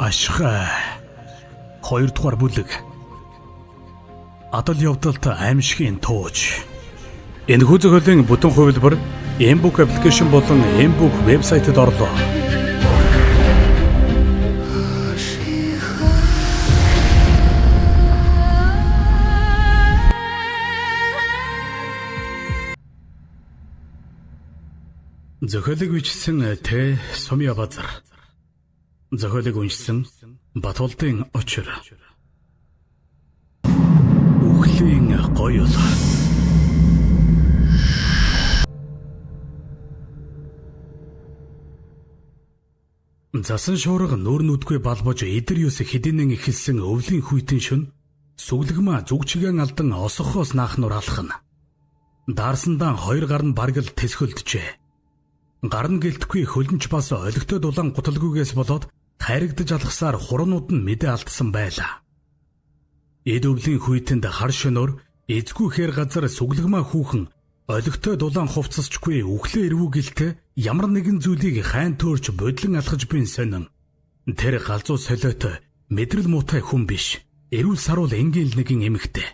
Ашхай 2 дугаар бүлэг Адал явдалт аимшигын тууж. Энэхүү зохиолын бүтэн хувилбар M-Book аппликейшн болон M-Book вебсайтад орлоо. Зохиолыг бичсэн Т. Сумья Базар. Зохиолыг уншсан Батболдын Очир. Үхлийн гоёл. Засан шуурга нүүр нүдгүй балбож эдэр юус хэдийнэн эхэлсэн өвлийн хүйтэн шөнө сүглэгмаа зүгчгэн алдан осохоос наахнуур алхна. Даарсандаа 2 гар нь баргал тэсхэлджээ. Гар нь гэлтгүй хөлнч бас олигтой дулаан гуталгүйгээс болоод хайрагдаж алхсаар хуранууд нь мэдээ алдсан байлаа. Эд өвлийн хүйтэнд хар шөнөөр эзгүй хээр газар сүглэгмаа хүүхэн олигтой дулаан хувцасчгүй үхлээ эрвүүгэлтэй ямар нэгэн зүйлийг хайн төөрч бодлон алхаж буйн сонин. Тэр галзуу солиотой мэдрэл муутай хүн биш. Эрүүл саруул энгийн нэгэн эмэгтэй.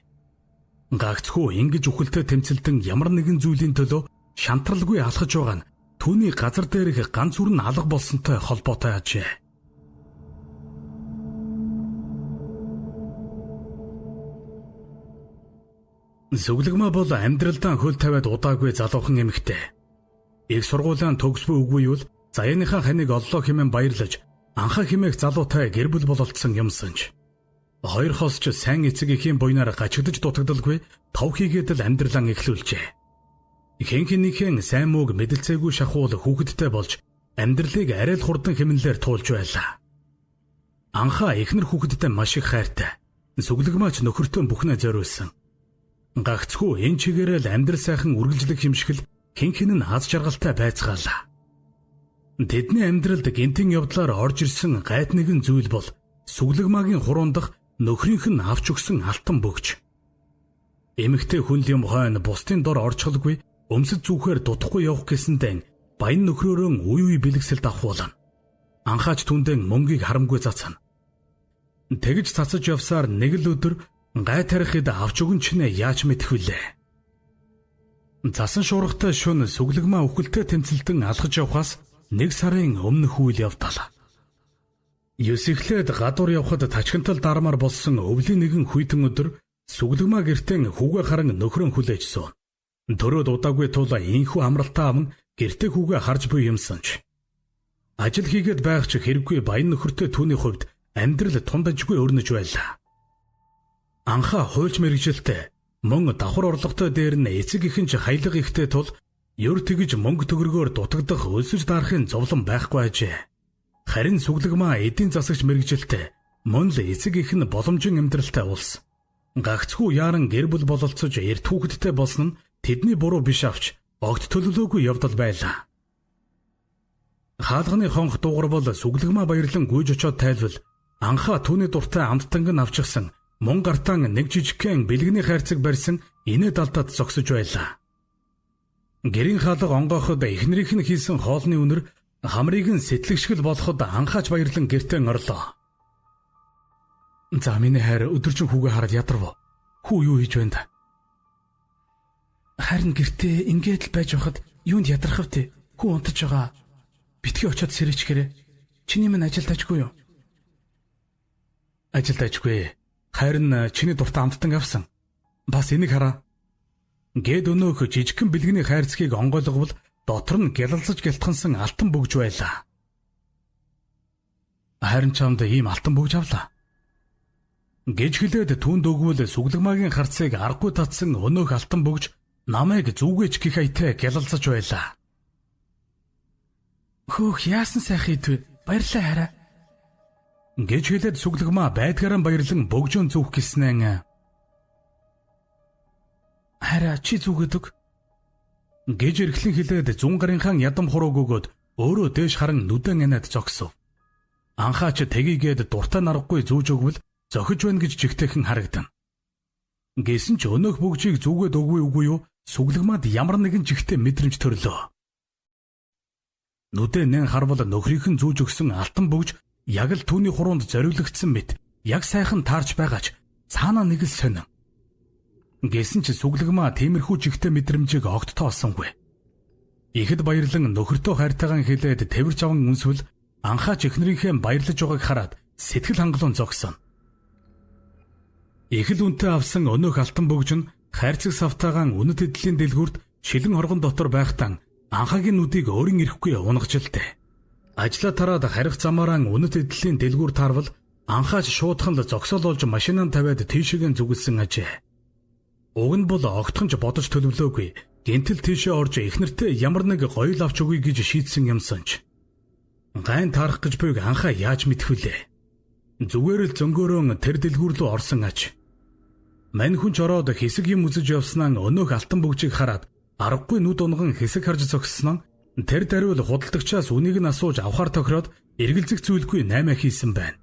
Гагцхүү ингэж үхэлтэй тэмцэлдэн ямар нэгэн зүйлийн төлөө шантралгүй алхаж байгаа нь түүний газар дээрх ганц үрэн алга болсонтой холбоотой ажээ. Сүглэгмаа бол амьдралдаа хөл тавиад удаагүй залуухан эмэгтэй. Их сургуулийн төгсбөө үгүй юу заяаныхаа ханыг оллоо хэмээн баярлаж анхаа хэмээх залуутай гэр бүл бололцсон юмсанч. Хоёр хосч сайн эцэг эхийн буйнаар гачигдж дутагдaltaгүй тав хийгээд л амьдралаа эхлүүлжээ. Хэнхэнийхэн сайн мууг мэдэлцээгүй шахуул хүүхэдтэй болж амьдралыг арай л хурдан хэмнэлээр туулж байлаа. Анхаа эхнэр хүүхэдтэй маш их хайртай. Сүглэгмаач нөхөртөө бүхнээ зориулсан. Гагцхүү энэ чигээрэл амьдрал сайхан үргэлжлэх хэмшгэл хэнхэн нь аз жаргалтай байцгаалаа. Тэдний амьдралд гинтийн явдлаар орж ирсэн гайд нэгэн зүйл бол сүглэгмаагийн хурундах нөхрийнх нь авч өгсөн алтан бөгж. Эмэгтэй хүн юм хойно бусдын дор орчхолгүй өмсөд зүүхээр дутхгүй явах гэсэндээ баян нөхрөөрөө үе бэлгэсэлд авахуулна. Анхаач түндэн мөнгийг харамгүй цацна. Тэгж цацаж явсаар нэг л өдөр гай тарихад авч өгөн чинээ яаж мэдэх вүлээ. Засан шуургатай шөнө сүглэгмаа үхэлтэй тэмцэлдэн алхаж явхаас 1 сарын өмнөх үйл явдал. Ёсихлээд гадуур явхад тачхинтал дармаар болсон өвлийн нэгэн хүйтэн өдөр сүглэгмаа гэртээ хүүгээ харан нөхрөө хүлээж суун. Төрөөд удаагүй тулаа инхүү амралтаа аван гэртээ хүүгээ харж буй юмсанч. Ажил хийгээд байх ч хэрэггүй баян нөхөртэй түүний хувьд амьдрал тундажгүй өрнөж байлаа. Анхаа хуульч мэрэгжилтэй мөн давхар орлоготой дээр нь эцэг ихэн ч хаялга ихтэй тул ёр тэгж мөнгө төгрөгөөр дутагдах өлсөж дарахын зовлон байхгүй ажээ. Харин сүглэгмаа эдийн засагч мэрэгжилтэй мөн л эцэг их нь боломжийн амьдралтай улс. Гагцхүү яаран гэр бүл бололцож эрт хүүхэдтэй болсон нь тэдний буруу биш авч огт төлөвлөөгүй явдал байлаа. Хаалганы хонх дуугар бол сүглэгмаа баярлан гүйж очоод тайлбал анхаа түүний дуртай амттанг нь авчихсан мөн гартаан нэг жижигхэн бэлгэний хайрцаг барьсан инээд алдаад зогсож байлаа. Гэрийн хаалга онгооход эхнэрийнх нь хийсэн хоолны үнэр хамрыг нь сэтгэлшгэл болоход анхаач баярлан гэртээ орлоо. За миний хайр өдөржин хүүгээ хараад ядарв. Хүү юу хийж байна да? Харин гэртээ ингээд л байж байхад юунд ядрах вэ? Хүү унтаж байгаа. Битгий очиод сэрээчгээрээ. Чиний минь ажилд ажгүй юу? Ажилд ажгүй. Харин чиний дуртай амттан авсан. Бас энийг хараа. Гэд өнөөх жижигхэн бэлгэний хайрцгийг онгойлговол дотор нь гялалцаж гялтхансан алтан бөгж байлаа. Харин чамд ийм алтан бөгж авлаа. Гэж хэлээд түүнд өгвөл сүглэгмаагийн харцыг аргагүй татсан өнөөх алтан бөгж намайг зүгээж гих айтай гялалцаж байлаа. Хөөх яасан сайхан идвэ. Баярлалаа хараа. Гэж хэлээд сүглэгмаа байдгаараа баярлан бөгжөөн зүөх гиснэн. Хараа чи зүгэдэг. Гэж эрхлэн хэлээд зүүн гарынхаа ядам хурууг өгөөд өөрөө дээш харан нүдэн анаад зогсов. Анхаач тгийгээд дуртай наргагүй зүүж өгвөл зохиж байна гэж жигтэйхэн харагдана. Гэсэн ч өнөөх бөгжийг зүгээд үгүй юу сүглэгмаад ямар нэгэн жигтэй мэдрэмж төрлөө. Нүдэн нэн харвал нөхрийнхэн зүүж өгсөн алтан бөгж яг л түүний хуруунд зориулагдсан мэт яг сайхан таарч байгаач цаанаа нэг л сонин. Гэсэн ч сүглэгмаа тиймэрхүү жигтэй мэдрэмжийг огт тоолсонгүй. Ихэд баярлан нөхөртөө хайртайгаан хэлээд тэрвэрч аван үнсвэл анхаач эхнэрийнхээ баярлаж байгааг хараад сэтгэл хангалуун зогсон. Их л үнэтэй авсан өнөөх алтан бөгж нь хайрцаг савтаагаан үнэт эдлийн дэлгүүрт шилэн хоргон дотор байхтан анхаагийн нүдийг өөрийн ирэхгүй унгажлаа. Ажлаа тараад харих замаараа үнэт эдлийн дэлгүүр таарвал анхаач шуудхан л зогсоол болж машинаа тавиад тийшээгээ зүгэлсэн ажээ. Уг нь бол огтхонч бодож төлөвлөөгүй. Гэнтэл тийшээ орж эхнэртээ ямар нэг гоё л авч өгье гэж шийдсэн юмсанч. Гайн таарах гэж буйг анхаа яаж мэдхвүлээ. Зүгээр л зөнгөөрөө тэр дэлгүүр рүү орсон аж. Мань хүн ч ороод хэсэг юм үзэж явснаа өнөөх алтан бөгжийг хараад аргагүй нүд унган хэсэг харж зогссноо тэр даруул худалдагчаас үнийг нь асууж авахар тохироод эргэлзэх зүйлгүй 8 хийсэн байна.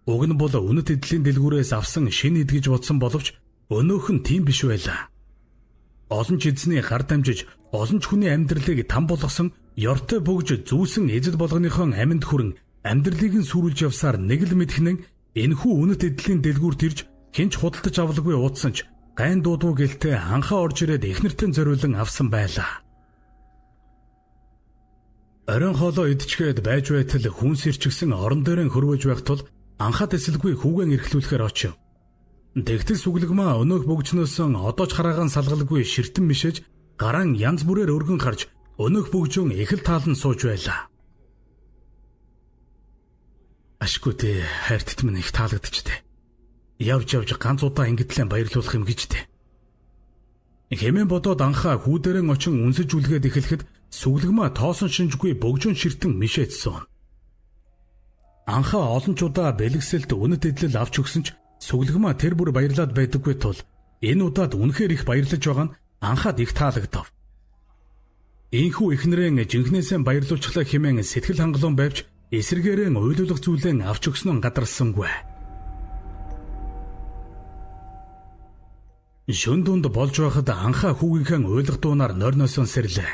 Уг нь бол үнэт эдлийн дэлгүүрээс авсан шинэ эд гэж бодсон боловч өнөөх нь тийм биш байлаа. Олон ч эзний гар дамжиж олон ч хүний амьдралыг там болгосон ёртой бөгж зүүсэн эзэд болгоныхон амьд хүрэн амьдралыг нь сүрүүлж явсаар нэг л мэдхнэн энэхүү үнэт эдлийн дэлгүүрт ирж хинч худалдаж авалгүй уудсан ч гайн дуудуу гэлтэй анхаа орж ирээд эхнэртэн зориулан авсан байлаа. Оройн хоолоо идчгээд байж байтал хүн сэрчгсэн орон дээрэн хөрвөж байх тул анхаа тэсэлгүй хүүгэн эрхлүүлэхээр очив. Тэгтэл сүглэгмаа өнөөх бөгжнөөсөн одоо ч хараагаан салгалгүй ширтэн мишэж гараан янз бүрээр өргөн харж өнөөх бөгжөн их л таалан сууж байлаа. Ашгүй дээ, хайртт минь их таалагдчихтэй. Явж ганц удаа ингэтлэн баярлуулах юм гэж дээ. Хэмээн бодоод анхаа хүүдэрэн очин үнсэж үлгээд эхлэхэд сүглэгмаа тоосон шинжгүй бөгжөн ширтэн мишээдсэн. Анхаа олон ч удаа бэлгэсэлт үнэт эдлэл авч өгсөн ч сүглэгмаа тэр бүр баярлаад байдаггүй тул энэ удаад үнэхээр их баярлаж байгаа нь анхаад их таалагдав. Ийхүү эхнэрэн жинхнээсээ баярлуулчлаа хэмээн сэтгэл хангалуун байвч эсэргээрээ уйлуулах зүйлэн авч өгсөн нь гадарсангүй. Шөн дунд болж байхад анхаа хүүгийнхээ уйлах дуунаар нойрносон сэрлээ.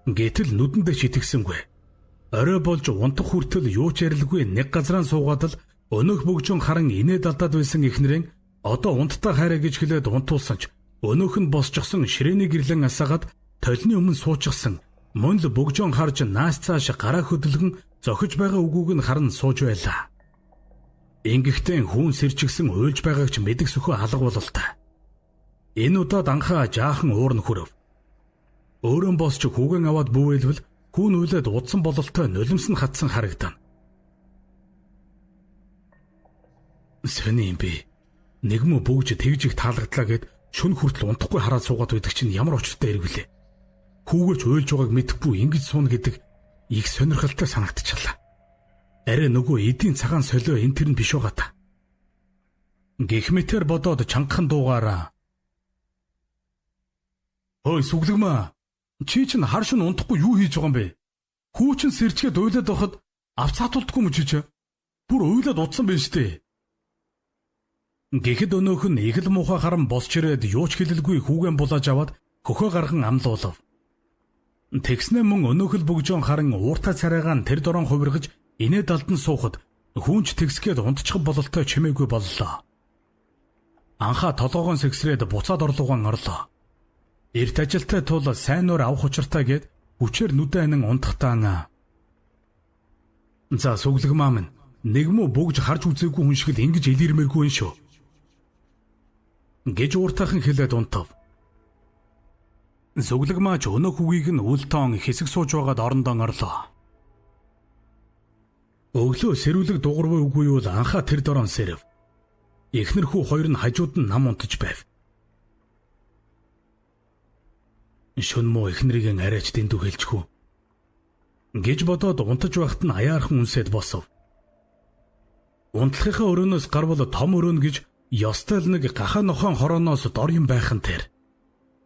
Гэтэл нүдэндээ шитгсэнгүй. Орой болж унтах хүртэл юу ч ярилгүй нэг газраа суугаад л өнөөх бөгжөн харан инээ далдаад байсан эхнэрэн одоо унттай хайраа гэж хэлээд унтуулсан ч өнөөх нь босчихсон ширээний гэрлэн асаагаад толны өмнө суучихсан мөн л бөгжөн харж наас цааш гараа хөдөлгөн зохиж байгаа үгүүг нь харан сууж байлаа. Ингэхдээ хүн сэрчгсэн уйлж байгааг ч мэдэх сөхөө алга бололтой. Энэ удаад анхаа жаахан уурн хүрв. Өөрөн босч хүүгэн аваад бүүвэлвэл хүүн уйлаад удсан бололтой нулимс нь хатсан харагдана. Сэний юм би. Нэгмөө бөгж тэгж их таалагдлаа гэд шүн хүртэл унтахгүй хараад суугаад байдаг чинь ямар очиртай эргэлээ. Хүүгэрч уйлж байгааг мэдэхгүй ингэж суuna гэдэг их сонирхолтой санагдчихлаа. Арай нөгөө эдийн цагаан солио энэ тэр нь биш байгаа та. Гихмэтэр бодоод чангахан дуугаараа. Ой сүглэгмаа. Чи чинь хар шин унтахгүй юу хийж байгаа юм бэ? Хүү чин сэрчгээд уйлаад байхад авцаатуулдаггүй юм чи ч. Бүр уйлаад утсан байна штэ. Гэхэд өнөөх нь их л муухай харан босч ирээд юу ч хэлэлгүй хүүгэн булааж аваад хөхөө гарган амлуулав. Тэгснэ мөн өнөөх л бөгжөн харан ууртай царайгаан тэр дорон хувиргаж инээ далдан суухад хүнч тэгсгээд унтчих бололтой чимээгүй боллоо. Анхаа толгоогоон сэгсрээд буцаад орлуугаан орлоо. Эрт ажилтай тул сайн нуур авах учиртай гэд хүчээр нүдэн анин унтахтаана. За сүглэгмаа минь нэгмөө бөгж харж үзээгүй хүн шиг л ингэж илэрмээргүй юм шүү. Гэж ууртайхан хэлээд унтав. Сүглэгмаа ч өнөөх үгийг нь үлтон хэсэг сууж байгаад орондоо орлоо. Өглөө сэрүүлэг дуурваа үгүй юу анхаа тэр дорон сэрэв. Эхнэр хүү хоёр нь хажууд нь нам унтаж байв. Шүн муу эхнэрийг арайч дэндүү хэлчихв. Гэж бодоод унтаж байхад нь аяархан үнсээд босов. Унтлахынхаа өрөөнөөс гарвал том өрөөн гэж ёстой л нэг гахаа нохоон хорооноос дор юм байхан тэр.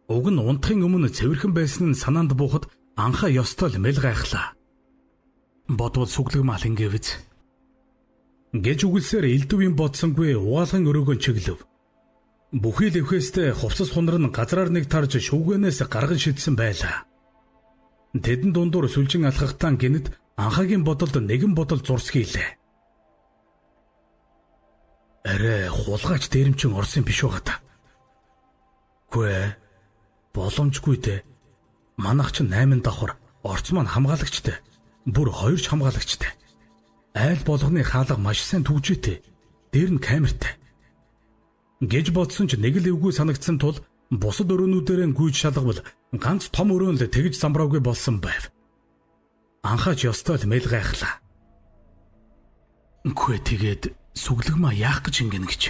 Уг нь унтахын өмнө цэвэрхэн байсан нь санаанд буухад анхаа ёстой л мэл гайхлаа. Бодвол сүглэгмаа ингээвэз. Гэж үгэлсээр элдв юм бодсонгүй угаалгын өрөөгөө чиглэв. Бүхий л эвхээстэй хувцас хунар нь газраар нэг тарж шүүгэнээс гарган шидсэн байлаа. Тэдэн дундуур сүлжин алхахтаа гинэд Анхаагийн бодолд нэгэн бодол зурсхийлээ. Арай хулгайч дээрэмчин орсон биш байгаа та. Гүй боломжгүй дээ. Манайх ч 8 давхар, орц маань хамгаалагчтай. Бүр 2 ч хамгаалагчтай. Айл болгоны хаалга маш сайн түгжээтэй. Дээр нь камертай. Гэж бодсон ч нэг л эвгүй санагдсан тул бусад өрөөнүүдээр гүйж шалгавал ганц том өрөөн л тэгж замбраагүй болсон байв. Анхаач ёстой л мэл гайхлаа. Гүй тэгээд сүглэгмаа яах гэж ингэн гэж.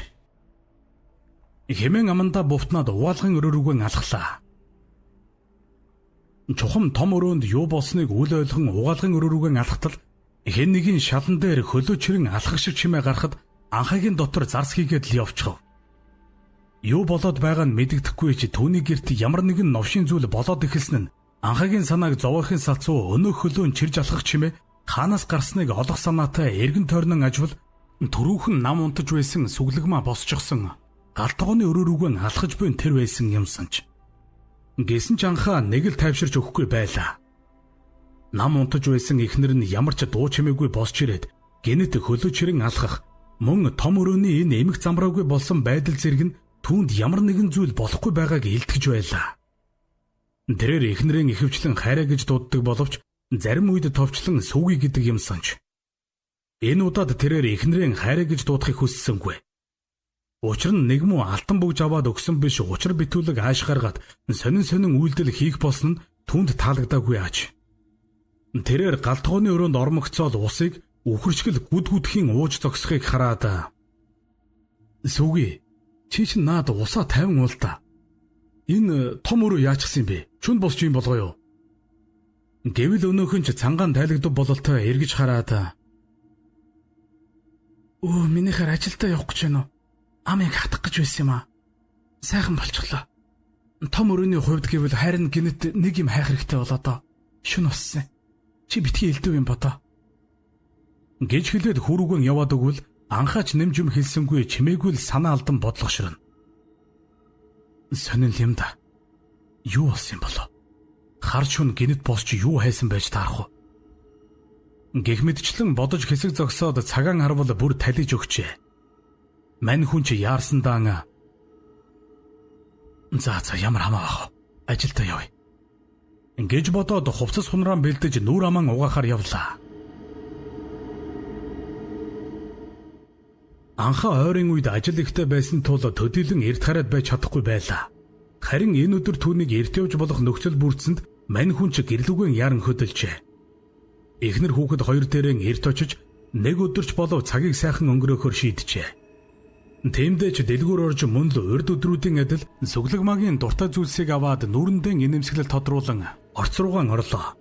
Хэмээн амандаа бувтнаад угаалгын өрөөрүүгэн алхлаа. Чухам том өрөөнд юу болсныг үл ойлгон угаалгын өрөөрүүгэн алхтал хэн нэгэн шалан дээр хөлөөчрөн алхах шиг чимээ гарахад анхаагийн дотор зарс хийгээд л явчихав. Юу болоод байгаа нь мэддэхгүй ч түүний гэрт ямар нэгэн новшийн зүйл болоод эхэлсэн нь анхаагийн санааг зовоохын салцуу өнөөх хөлөөн чирж алхах чимээ хаанаас гарсныг олох санаатай эргэн тойрнон ажвал түрүүхэн нам унтаж байсан сүглэгмаа босчихсон галтгооны өрөөрүүгэн алхаж буйн тэр байсан юмсанч. Гэсэн ч анхаа нэг л тайвширч өгөхгүй байлаа. Нам унтаж байсан эхнэр нь ямар ч дуу чимээгүй босч ирээд гинэт хөлөөчрөн алхах мөн том өрөөний энэ эмх замбраагүй болсон байдал зэрэг нь түүнд ямар нэгэн зүйл болохгүй байгааг илтгэж байлаа. Тэрээр эхнэрийн ихэвчлэн хайраа гэж дууддаг боловч зарим үед товчлон сүүгий гэдэг юм санч. Энэ удаад тэрээр эхнэрийн хайраа гэж дуудахыг хүссэнгүй. Учир нь нэг муу алтан бүгж аваад өгсөн биш учир битүүлэг ааш гаргаад сонин үйлдэл хийх болсон нь түүнд таалагдаагүй аач. Тэрээр галтгооны өрөөнд ормогцоод усыг үхэрчгэл гүдгүдхийн ууж зогсохыг хараад "Сүгий, чи чинь наад усаа тавин уул та. Энэ том өрөө яачихсан юм бэ? Чүн босч юм болгоё?" Гэвэл өнөөхөн ч цангаан тайлагдав бололтой эргэж хараад "Өө, минийхэр ажилдаа явах гэж байна уу? Амийг хатах гэж байсан юм аа. Сайхан болчихлоо. Том өрөөний хувьд гэвэл харин гинэт нэг юм хайх хэрэгтэй болоо доо. Шүн уссан. Чи битгий элдв юм бодоо." Гэж хэлээд хүрүүгэн яваад өгвөл анхаач нэмж юм хэлсэнгүй чимээгүй л санаа алдан бодлогошрно. Сонин юм да. Юу болсон юм болоо? Хар шүн гинэт босч юу хайсан байж таарах уу? Гэх мэдчлэн бодож хэсэг зогсоод цагаан харвал бүр талиж өгчээ. Мань хүн чи яарсандаа за ямар хамаа бах. Ажилдаа явъя. Ингэж бодоод хувцас хунраан бэлдэж нүүр аман угаахаар явлаа. Анхаа ойрын үед ажил ихтэй байсан тул төдийлөн эрт хараад байж чадахгүй байлаа. Харин энэ өдөр түүнийг эрт явж болох нөхцөл бүрдсэнд мань хүн чи гэрлүүгэн яран хөдөлжээ. Эхнэр хүүхэд хоёр дээрэн эрт очиж нэг өдөрч болов цагийг сайхан өнгөрөөхөөр шийджээ. Тэмдээ ч дэлгүүр орж мөн л урд өдрүүдийн адил сүглэгмаагийн дуртай зүйлсийг аваад нүрэндээ инэмсэглэл тодруулан орц руугаан орлоо.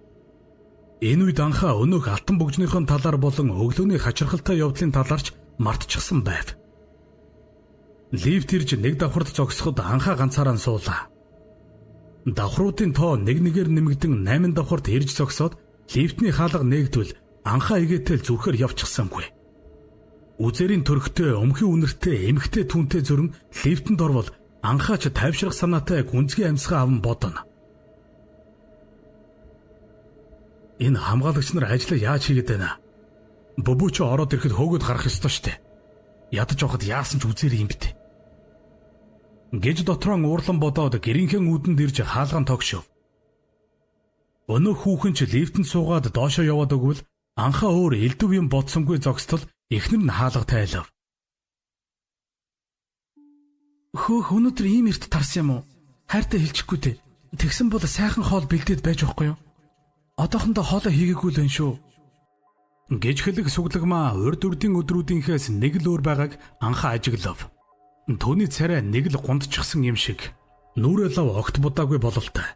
Энэ үед анхаа өнөөх алтан бүгжнийхэн талаар болон өглөөний хачирхалтай явдлын талаарч мартчихсан байв. Лифт ирж нэг давхарт зогсоход анхаа ганцаараа суулаа. Давхруудын тоо нэг нэгээр нэмэгдэн 8 давхарт ирж зогсоод лифтний хаалга нээгдвэл анхаа игээтэл зүрхээр явчихсангүй. Үзэрийн төрхтэй, өмхий үнэртэй, эмхтэй түүнтэй зөрөн лифтэнд орвол анхаач тайвшрах санаатай гүнзгий амьсгаа аван бодно. Энэ хамгаалагч нар ажлаа яаж хийгээд байна? Бөбөөч ороод ирэхэд хөөгд гарах ёстой штэ. Ядаж явахад яасан ч үзээр юм бит. Гэж дотроо уурлан бодоод гэрийнхэн үүдэнд ирж хаалгаан тогшов. Өнөөх хүүхэн ч лифтэнд суугаад доошоо яваад өгвөл анхаа өөр элдв юм бодсонгүй зогстол эхнэр нь хаалга тайлав. Хөөх өнөөдөр ийм эрт тарсан юм уу? Хайртай хэлчихгүй дээ. Тэгсэн бол сайхан хоол бэлдээд байж байхгүй юу? Одоохондоо хоолоо хийгээгүй л энэ шүү. Гэж хэлэх сүглэгмаа урд үрдийн өдрүүдийнхээс нэг л өөр байгааг анхаа ажиглав. Түүний царай нэг л гундчихсан юм шиг. Нүрээ лав огт будаагүй бололтой.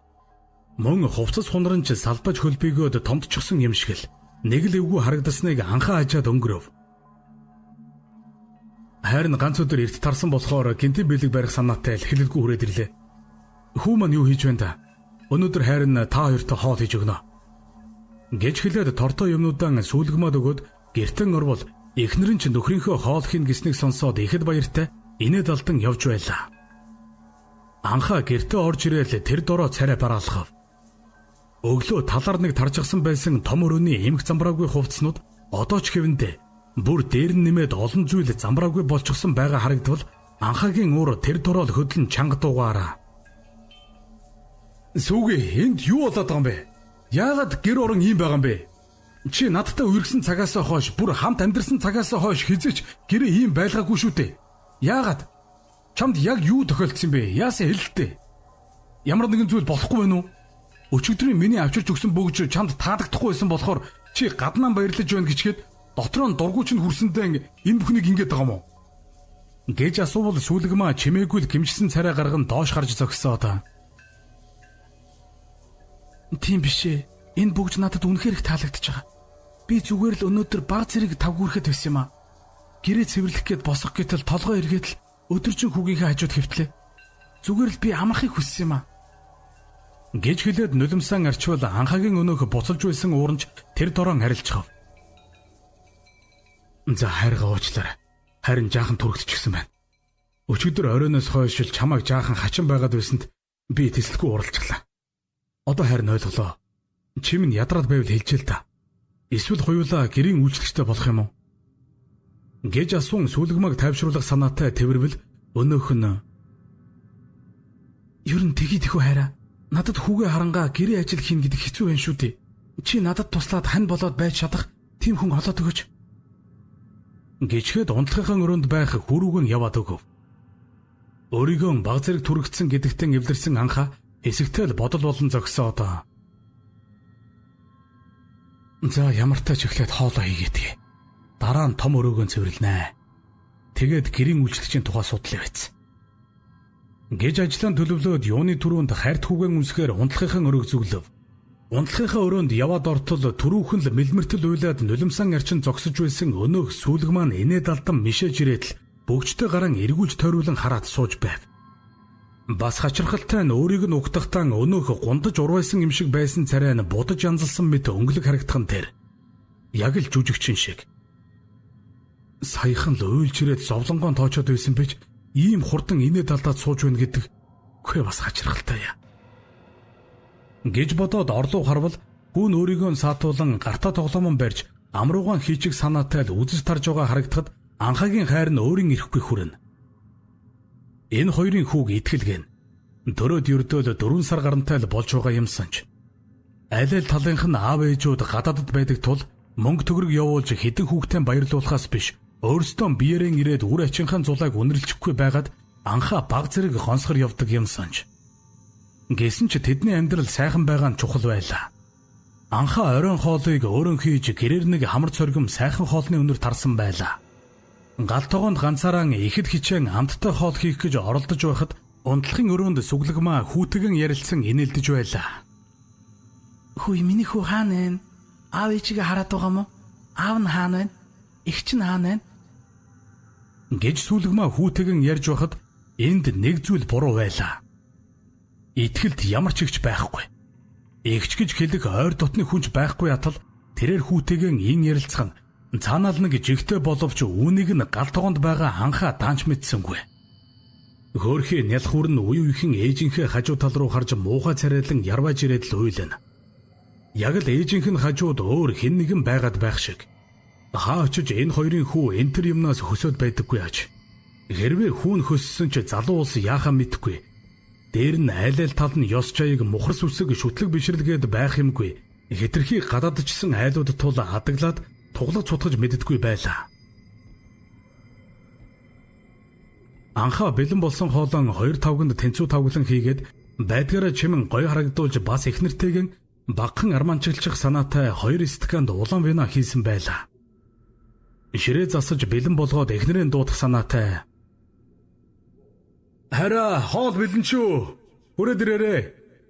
Мөн хувцас хунран ч салбаж хөлбийгөөд томдчихсан юм шиг л нэг л эвгүй харагдасныг анхаа ажаад өнгөрөв. Харин ганц өдөр эрт тарсан болохоор гинти бэлэг барих санаатай л хэлэлгүй хүрээд ирлээ. Хүү маань юу хийж байна да? Өнөөдөр харин та хоёртой хоол хийж өгнө. Гэж хэлээд тортой юмнуудаа сүүлгмаад өгөөд гэртэн орвол эхнэр нь ч нөхрийнхөө хоол хийн гэснийг сонсоод ихэд баяртай инээд алдан явж байлаа. Анхаа гэртээ орж ирээл тэр дороо царай бараалхав. Өглөө талаар нэг таржсан байсан том өрөөний эмх замбраагүй хувцснууд одоо ч хэвэндээ бүр дээр нь нэмээд олон зүйл замбраагүй болчихсон байгаа харагдвал анхаагийн уур тэр дөрөөл хөдлөн чанга дуугаараа. Сүгэ энд юу болоод байгаа юм бэ? Яагаад гэр орон ийм байгаа юм бэ? Чи надтай үргэсэн цагаас хойш бүр хамт амьдэрсэн цагаас хойш хизээч гэрээ ийм байлгаагүй шүү дээ. Яагаад? Чамд яг юу тохиолдсон бэ? Яасан хэлэлтээ? Ямар нэгэн зүйл болохгүй байна уу? Өчигдрийн миний авчирч өгсөн бөгж чамд таалагдахгүй байсан болохоор чи гаднаа баярлаж байна гэчихэд дотроо нь дургуйч нь хүрсэндээ энэ бүхнийг ингэж байгаа юм уу? Гэж асуувал сүүлгмаа чимээгүй л гимжсэн царай гарган доош гарч зогссоо. Тийм биш ээ. Энэ бүгд надад үнэхээр их таалагдчихж байгаа. Би зүгээр л өнөөдөр баг зэрэг тавгүүрэхэд байсан юм аа. Гэрээ цэвэрлэх гээд босох гэтэл толгой эргээд л өдөржин хүүгийнхээ хажууд хэвтлээ. Зүгээр л би амрахыг хүссэн юм аа. Гэж хэлээд нулимсан арчвал анхаагийн өнөөх буцалж байсан уурнч тэр дорон харилцав. За хайргаа уучлаарай. Харин жаахан түрэгдчихсэн байна. Өчигдөр оройноос хойш чамайг жаахан хачин байгаад байсанд би тэсэлгүй уралцглаа. Одоо харин ойлголоо. Чи минь ядраад байвал хэлжээ л да. Эсвэл хоёулаа гэрийн үйлчлэгчтэй болох юм уу? Гэж асуун сүүлгмаг тайвшруулах санаатай тэрвэл өнөөх нь ер нь тэгээд ихүү хайраа. Надад хүүгээ харангаа гэрээ ажил хийн гэдэг хэцүү байх шүү дээ. Чи надад туслаад хань болоод байж чадах тийм хүн олоод өгөөч. Гэчгээд унтлахын өрөөнд байх хүрүүг нь яваад өгөв. Өөрийгөө баг зэрэг түрэгдсэн гэдэгтэн эвлэрсэн анхаа эсэгтэл бодол болон зогсоо одоо. За ямартай ч ихлээд хоолоо хийгээдгээ. Дараа нь том өрөөгөө цэвэрлэнэ. Тэгээд гэрийн үйлчлэгчийн тухай судлаа байц. Гэж ажлаа төлөвлөөд юуны түрүүнд хайрт хүүгэн үнсгээр унтлахын өрөөг зүглөв. Унтлахынхаа өрөөнд яваад ортол түрүүхэн л мэлмэртэл уйлаад нулимсан арчин зогсож байсан өнөөх сүүлг маань инээд алдан мишээж ирээд л бөгжтэй гаран эргүүлж тойруулан хараад сууж байв. Бас хачирхалтай нь өөрийг нь угтахтаа өнөөх гундаж урвайсан юм шиг байсан царай нь будаж янзалсан мэт өнгөлөг харагдхан тэр. Яг л жүжигчин шиг. Саяхан л уйлж ирээд зовлонгоон тоочоод байсан бич ийм хурдан инээд алдаад сууж байна гэдэг үгүй бас хачирхалтай яа. Гэж бодоод орлуу харвал хүн өөрийгөө саатуулан гартаа тоглоомон барьж амруугаан хийчих санаатай л үзэж тарж байгаа харагдахад анхаагийн хайр нь өөрийн ирэхгүй хүрнэ. Энэ хоёрын хүүг итгэлгэн дөрөөд ердөөл 4 сар гарантай л болж байгаа юмсанч. Аль аль талынх нь аав ээжүүд гадаадд байдаг тул мөнгө төгрөг явуулж хэдэн хүүхдээ баярлуулахаас биш өөрсдөө биеэрэн ирээд үр ачинхаа зулайг үнэрлэхгүй байгаад анхаа баг зэрэг гонсгор явдаг юмсанч. Гэсэн ч тэдний амьдрал сайхан байгаа нь чухал байлаа. Анхаа оройн хоолыг өөрөө хийж гэрээр нэг хамар цоргим сайхан хоолны өнөр тарсан байлаа. Гал тогоонд ганцаараа ихэд хичээн амттай хоол хийх гэж оролдож байхад унтлахын өрөөнд сүглэгмаа хүүтгэн ярилцсан инээлдэж байлаа. Хөөе миний хүү хаана вэ? Аав ээжигээ хараад байгаа мó? Аав нь хаана вэ? Эгч нь хаана вэ? Гэж сүлгмаа хүүтгэн ярьж байхад энд нэг зүйл буруу байлаа. Итгэлд ямар ч ихч байхгүй. Эгч гэж хэлэх ойр дотны хүнч байхгүй атал тэрээр хүүтгэн ин ярилцах нь цаанаал нэг жигтэй боловч үүнийг нь гал тогоонд байгаа анхаа даанч мэдсэнгүй. Хөөрхий нялхуур нь үе үеийн ээжийнхээ хажуу тал руу харж муухай царайлан ярваж ирээд л уйлна. Яг л ээжийнх нь хажууд өөр хэн нэгэн байгаад байх шиг. Хаа очиж энэ хоёрын хүү энэ төр юмнаас хөсөөд байдаггүй аж. Хэрвээ хүүн хөссөн ч залуу улс яахаа мэдгүй. Дээр нь аль аль тал нь ёс чаяг мухар сүсэг шүтлэг бишрэлгээд байх юмгүй. Хэтэрхий гадаадчсан айлууд тул хадаглаад туглаж цутгаж мэддэггүй байлаа. Анхаа бэлэн болсон хоолон 2 тавганд тэнцүү тавглан хийгээд байдгаараа чимэн гой харагдуулж бас их нэртэйгэн багхан арманчилчих санаатай 2 стаканд улаан вино хийсэн байлаа. Ширээ засаж бэлэн болгоод эхнэрийн дуудах санаатай. Хараа хоол бэлэн шүү. Хүрээд ирээрээ.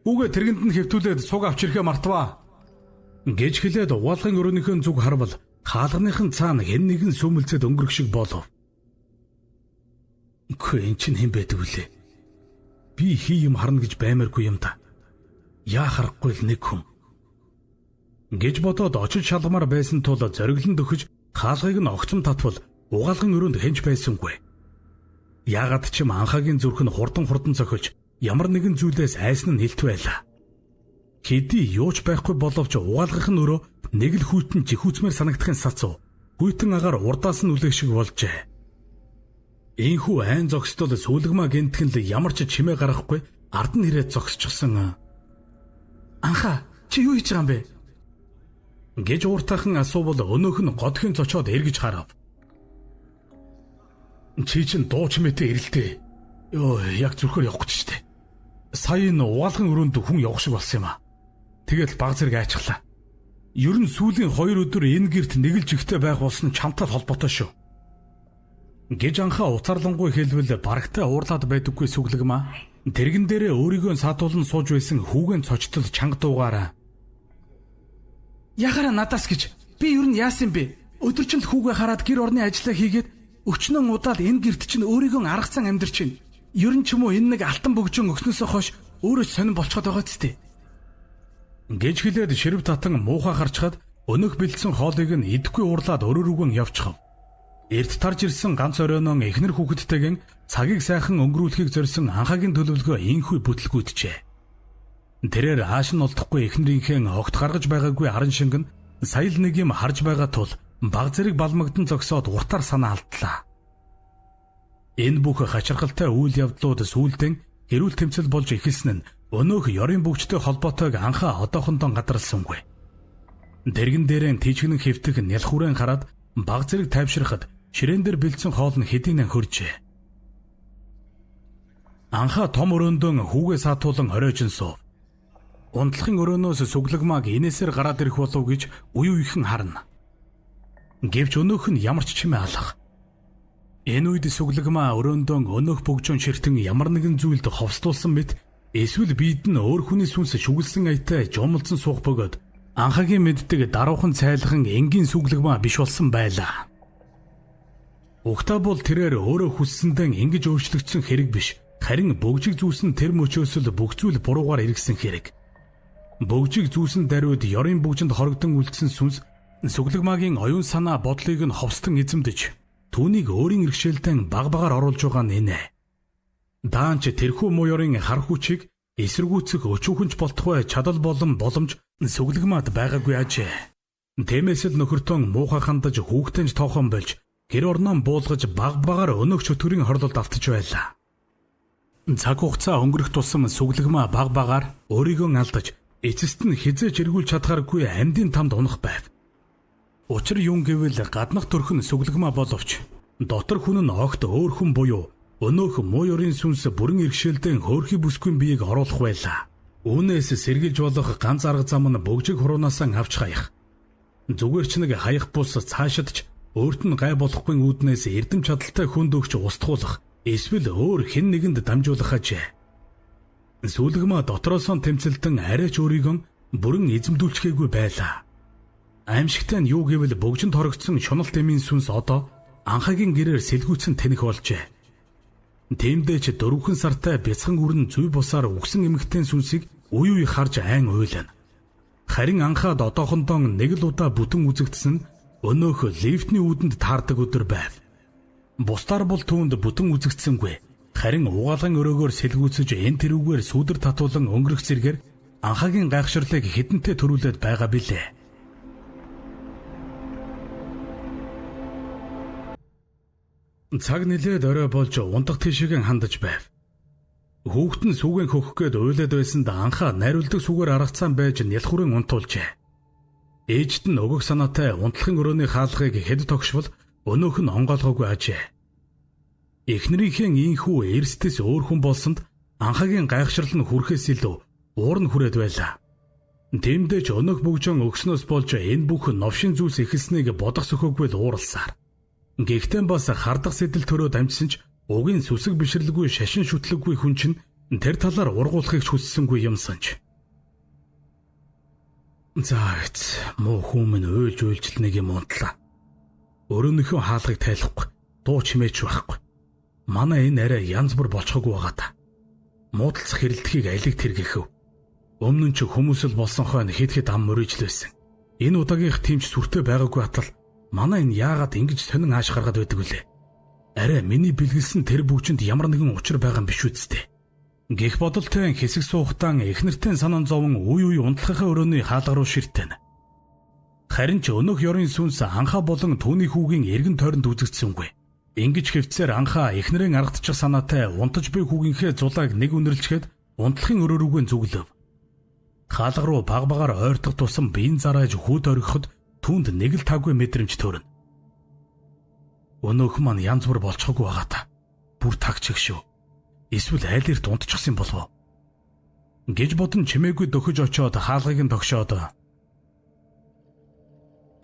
Үгээ тэргэнд нь хэвтүүлээд цуг авч ирэхээ мартваа. Гэж хэлээд угаалгын өрөөнийхөө зүг харвал хаалганыхын цаана хэн нэгэн сүмэлцэд өнгөрөх шиг болов. Үгүй эн чинь хэн байдаг вүлээ? Би хий юм харна гэж баймааргүй юм да. Яа харахгүй л нэг хүн. Гэж бодоод очиж шалгамаар байсан тул зориглон дөхөж хаалгыг нь огцом татвал угаалгын өрөөнд хэнч байсангүй. Яагаад ч юм анхаагийн зүрх нь хурдан зохиолж ямар нэгэн зүйлээс айсан нь хэлт байлаа. Хэдий юуч байхгүй боловч угаалгах нь өрөө нэг л хүйтэн жихүүцмээр санагдахын сацуу. Хүйтэн агаар урдаас нь үлээх шиг болжээ. Ийхүү айн зогсдол сүүлгмаа гэнтгэн л ямар ч чимээ гаргахгүй ард нь ирээд зогсчихсон. Анхаа чи юу хийж байгаа юм бэ? Гэж ууртайхан асуувал өнөөх нь годхийн цочоод эргэж харав. Чи чин дуу чимээтэй ирэлтэй. Йоо яг зүрхээр явах гэж штэ. Сая энэ угаалгын өрөөнд хүн явах шиг болсон юм аа. Тэгэл баг зэрэг айчглаа. Ер нь сүүлийн 2 өдөр энэ гэрт нэг л жигтэй байх болсон чамтай холбоотой шүү. Гэж анхаа уцаарлангуй хэлбэл барагтай уурлаад байдаггүй сүглэгмаа. Тэргэн дээрээ өөрийгөө саатуулан сууж байсан хүүгэн цочтол чанга дуугаараа. Ягараа надаас гэж би ер нь яасан бэ? Өдөржин л хүүгээ хараад гэр орны ажлаа хийгээд өчнөн удаад энэ гэрт чинь өөрийгөө аргацсан амьдарч байна. Ер нь ч юм уу энэ нэг алтан бөгжөн өгснөөсөө хойш өөрөө сонирн болцоход байгаа ч тийм. Гэж хэлээд ширв татан муухай харчхад өнөх бэлдсэн хоолыг нь идэхгүй уурлаад өрөөрүгэн явчихав. Эрт тарж ирсэн ганц оройноо эхнэр хүүхэдтэйгэн цагийг сайхан өнгөрүүлэхийг зорьсон анхаагийн төлөвлөгөө инхүү бүтлгүүтжээ. Тэрээр ааш нь олдохгүй эхнэрийнхээ огт гаргаж байгаагүй аран шингэн сая л нэг юм харж байгаа тул баг зэрэг балмагдан зогсоод уртаар санаа алдлаа. Энэ бүх хачирхалтай үйл явдлууд сүүлдэн хэрүүл тэмцэл болж эхэлсэн нь өнөөх ёрын бүгжтэй холбоотойг анхаа одоохондоо гадралсангүй. Дэргэн дээрээ тийчгэн хэвтэх нялх хүрэн хараад баг зэрэг тайвширхад ширээн дээр бэлдсэн хоол нь хэдийнэ хөржээ. Анхаа том өрөөндөө хүүгээ саатуулан хоройжин суув. Унтлахын өрөөнөөс сүглэгмааг инээсээр гараад ирэх болов гэж уу ихэн харна. Гэвч өнөөх нь ямар ч чимээ алах. Энэ үед сүглэгмаа өрөөндөө өнөөх бөгжөн ширтэн ямар нэгэн зүйлд ховстуулсан мэт эсвэл бид нь өөр хүний сүнс шүглсэн аятай жомлцсон суух бөгөөд анхаагийн мэддэг даруухан цайлхан энгийн сүглэгмаа биш болсон байлаа. Угтаа бол тэрээр өөрөө хүссэндээ ингэж өөрчлөгдсөн хэрэг биш. Харин бөгжиг зүүсэн тэр мөчөөс л бүх зүйл буруугаар эргэсэн хэрэг. Бөгжиг зүүсэн даруйд ёрын бүгжинд хорогдон үлдсэн сүнс сүглэгмаагийн оюун санаа бодлыг нь ховстон эзэмдэж түүнийг өөрийн иргэшээлдэн баг багаар оруулж байгаа нь энэ. Даанч тэрхүү мууёрын хар хүчийг эсэргүүцэх өчүүхэнч болтугай чадал болон боломж сүглэгмаад байгаагүй ажээ. Тиймээс л нөхөртөө муухай хандаж хүүхдэнж тоохон болж гэр орноо буулгаж баг багаар өнөөх чөтгөрийн хорлолд автаж байлаа. Цаг хугацаа өнгөрөх тусам сүглэгмаа баг багаар өөрийгөө алдаж эцэст нь хизээж эргүүлж чадхааргүй амьдын тамд унах байв. Учир юм гэвэл гаднах төрх нь сүглэгмаа боловч дотор хүн нь огт өөр хүн буюу өнөөх мууёрын сүнс бүрэн иргэшээлдэн хөөрхий бүсгүй биеийг оруулах байлаа. Үүнээс сэргийлж болох ганц арга зам нь бөгжиг хуруунаасаа авч хаях. Зүгээр ч нэг хаях бус цаашидч өөрт нь гай болохгүй үүднээс эрдэм чадалтай хүнд өгч устгуулах эсвэл өөр хэн нэгэнд дамжуулах ажээ. Сүлгмаа дотроос нь тэмцэлтэн арайч өөрийгөө бүрэн эзэмдүүлчихээгүй байлаа. Аимшигтай нь юу гэвэл бөгжөнд хорогдсон шуналт эмийн сүнс одоо анхаагийн гэрээр сэлгүүцэн тэнэх болжээ. Тиймдээ ч 4 сартай бяцхан үрэн зүй бусаар үгсэн эмэгтэй сүнсийг үе үе харж айн уйлана. Харин анхаад одоохондоо нэг л удаа бүтэн үзэгдсэн өнөөх лифтний үүдэнд таардаг өдөр байв. Бусдаар бол түүнд бүтэн үзэгдсэнгүй. Харин угаалгын өрөөгөөр сэлгүүцэж энэ тэрүүгээр сүудэр татуулан өнгөрөх зэргээр анхаагийн гайхширлыг хідэнтэй төрүүлээд байгаа билээ. Цаг нэлээд орой болж унтах тийшээгээ хандаж байв. Хүүхэд нь сүгэн хөхөх гээд уйлаад байсанд анхаа найруулдаг сүгээр аргацсан байж нялхурын унтуулжээ. Ээжт нь өгөх санаатай унтлахын өрөөний хаалгыг хэд тогшвол өнөөх нь онгоолгоогүй ажээ. Эхнэрийнхээ ийхүү эрсдэс өөр хүн болсонд анхаагийн гайхшрал нь хүрхээс илүү уур нь хүрээд байлаа. Тиймдээ ч өнөөх бөгжөн өгснөөс болж энэ бүх новшин зүйлс эхэлснийг бодох сөхөөгүй л ууралсаар. Гэхдээ бас хардах сэтэл төрөө дамжсан ч угийн сүсэг бишрэлгүй шашин шүтлэггүй хүн чинь тэр талаар ургуулахыг хүссэнгүй юмсанч. Заац муу хүмүүс уйлж нэг юм унтлаа. Өрөөнийхөө хаалгыг тайлахгүй, дуу чимээч байхгүй. Манай энэ арай янз бүр болчихоогүй байгаа та. Муудалцах хэрэлдэхийг алиг тэргэхэв. Өмнө нь ч хүмүүс л болсон хойно хэд ам мөрөж л байсан. Энэ удаагийнх тимч сүртэй байгаагүй атал манай энэ яагаад ингэж сонин ааш гаргаад байдаг вүлээ? Арай миний бэлгэлсэн тэр бүгжинд ямар нэгэн учир байгаа юм биш үсттэй. Гэх бодолтой хэсэг суугатан эхнэртэй санаан зовон үе унтлахын өрөөний хаалга руу ширтэнэ. Харин ч өнөөх ёрын сүнс анхаа болон түүний хүүгийн эргэн тойронд үзэгдсэнгүй. Ингэж хэвцээр анхаа эхнэрийн аргадчих санаатай унтаж буй хүүгийнхээ зулааг нэг үнэрлжгээд унтлахын өрөө рүүгээ зүглэв. Хаалга руу баг багаар ойртох тусам биеийн зарааж хүүд оргиход түүнд нэг л таггүй мэдрэмж төрнө. Өнөөх маань янз бүр болчихоогүй байгаа та. Бүр тагчих шүү. Эсвэл айлэрт унтчихсан болов уу? Гэж бодон чимээгүй дөхөж очиод хаалгыг нь тогшоод.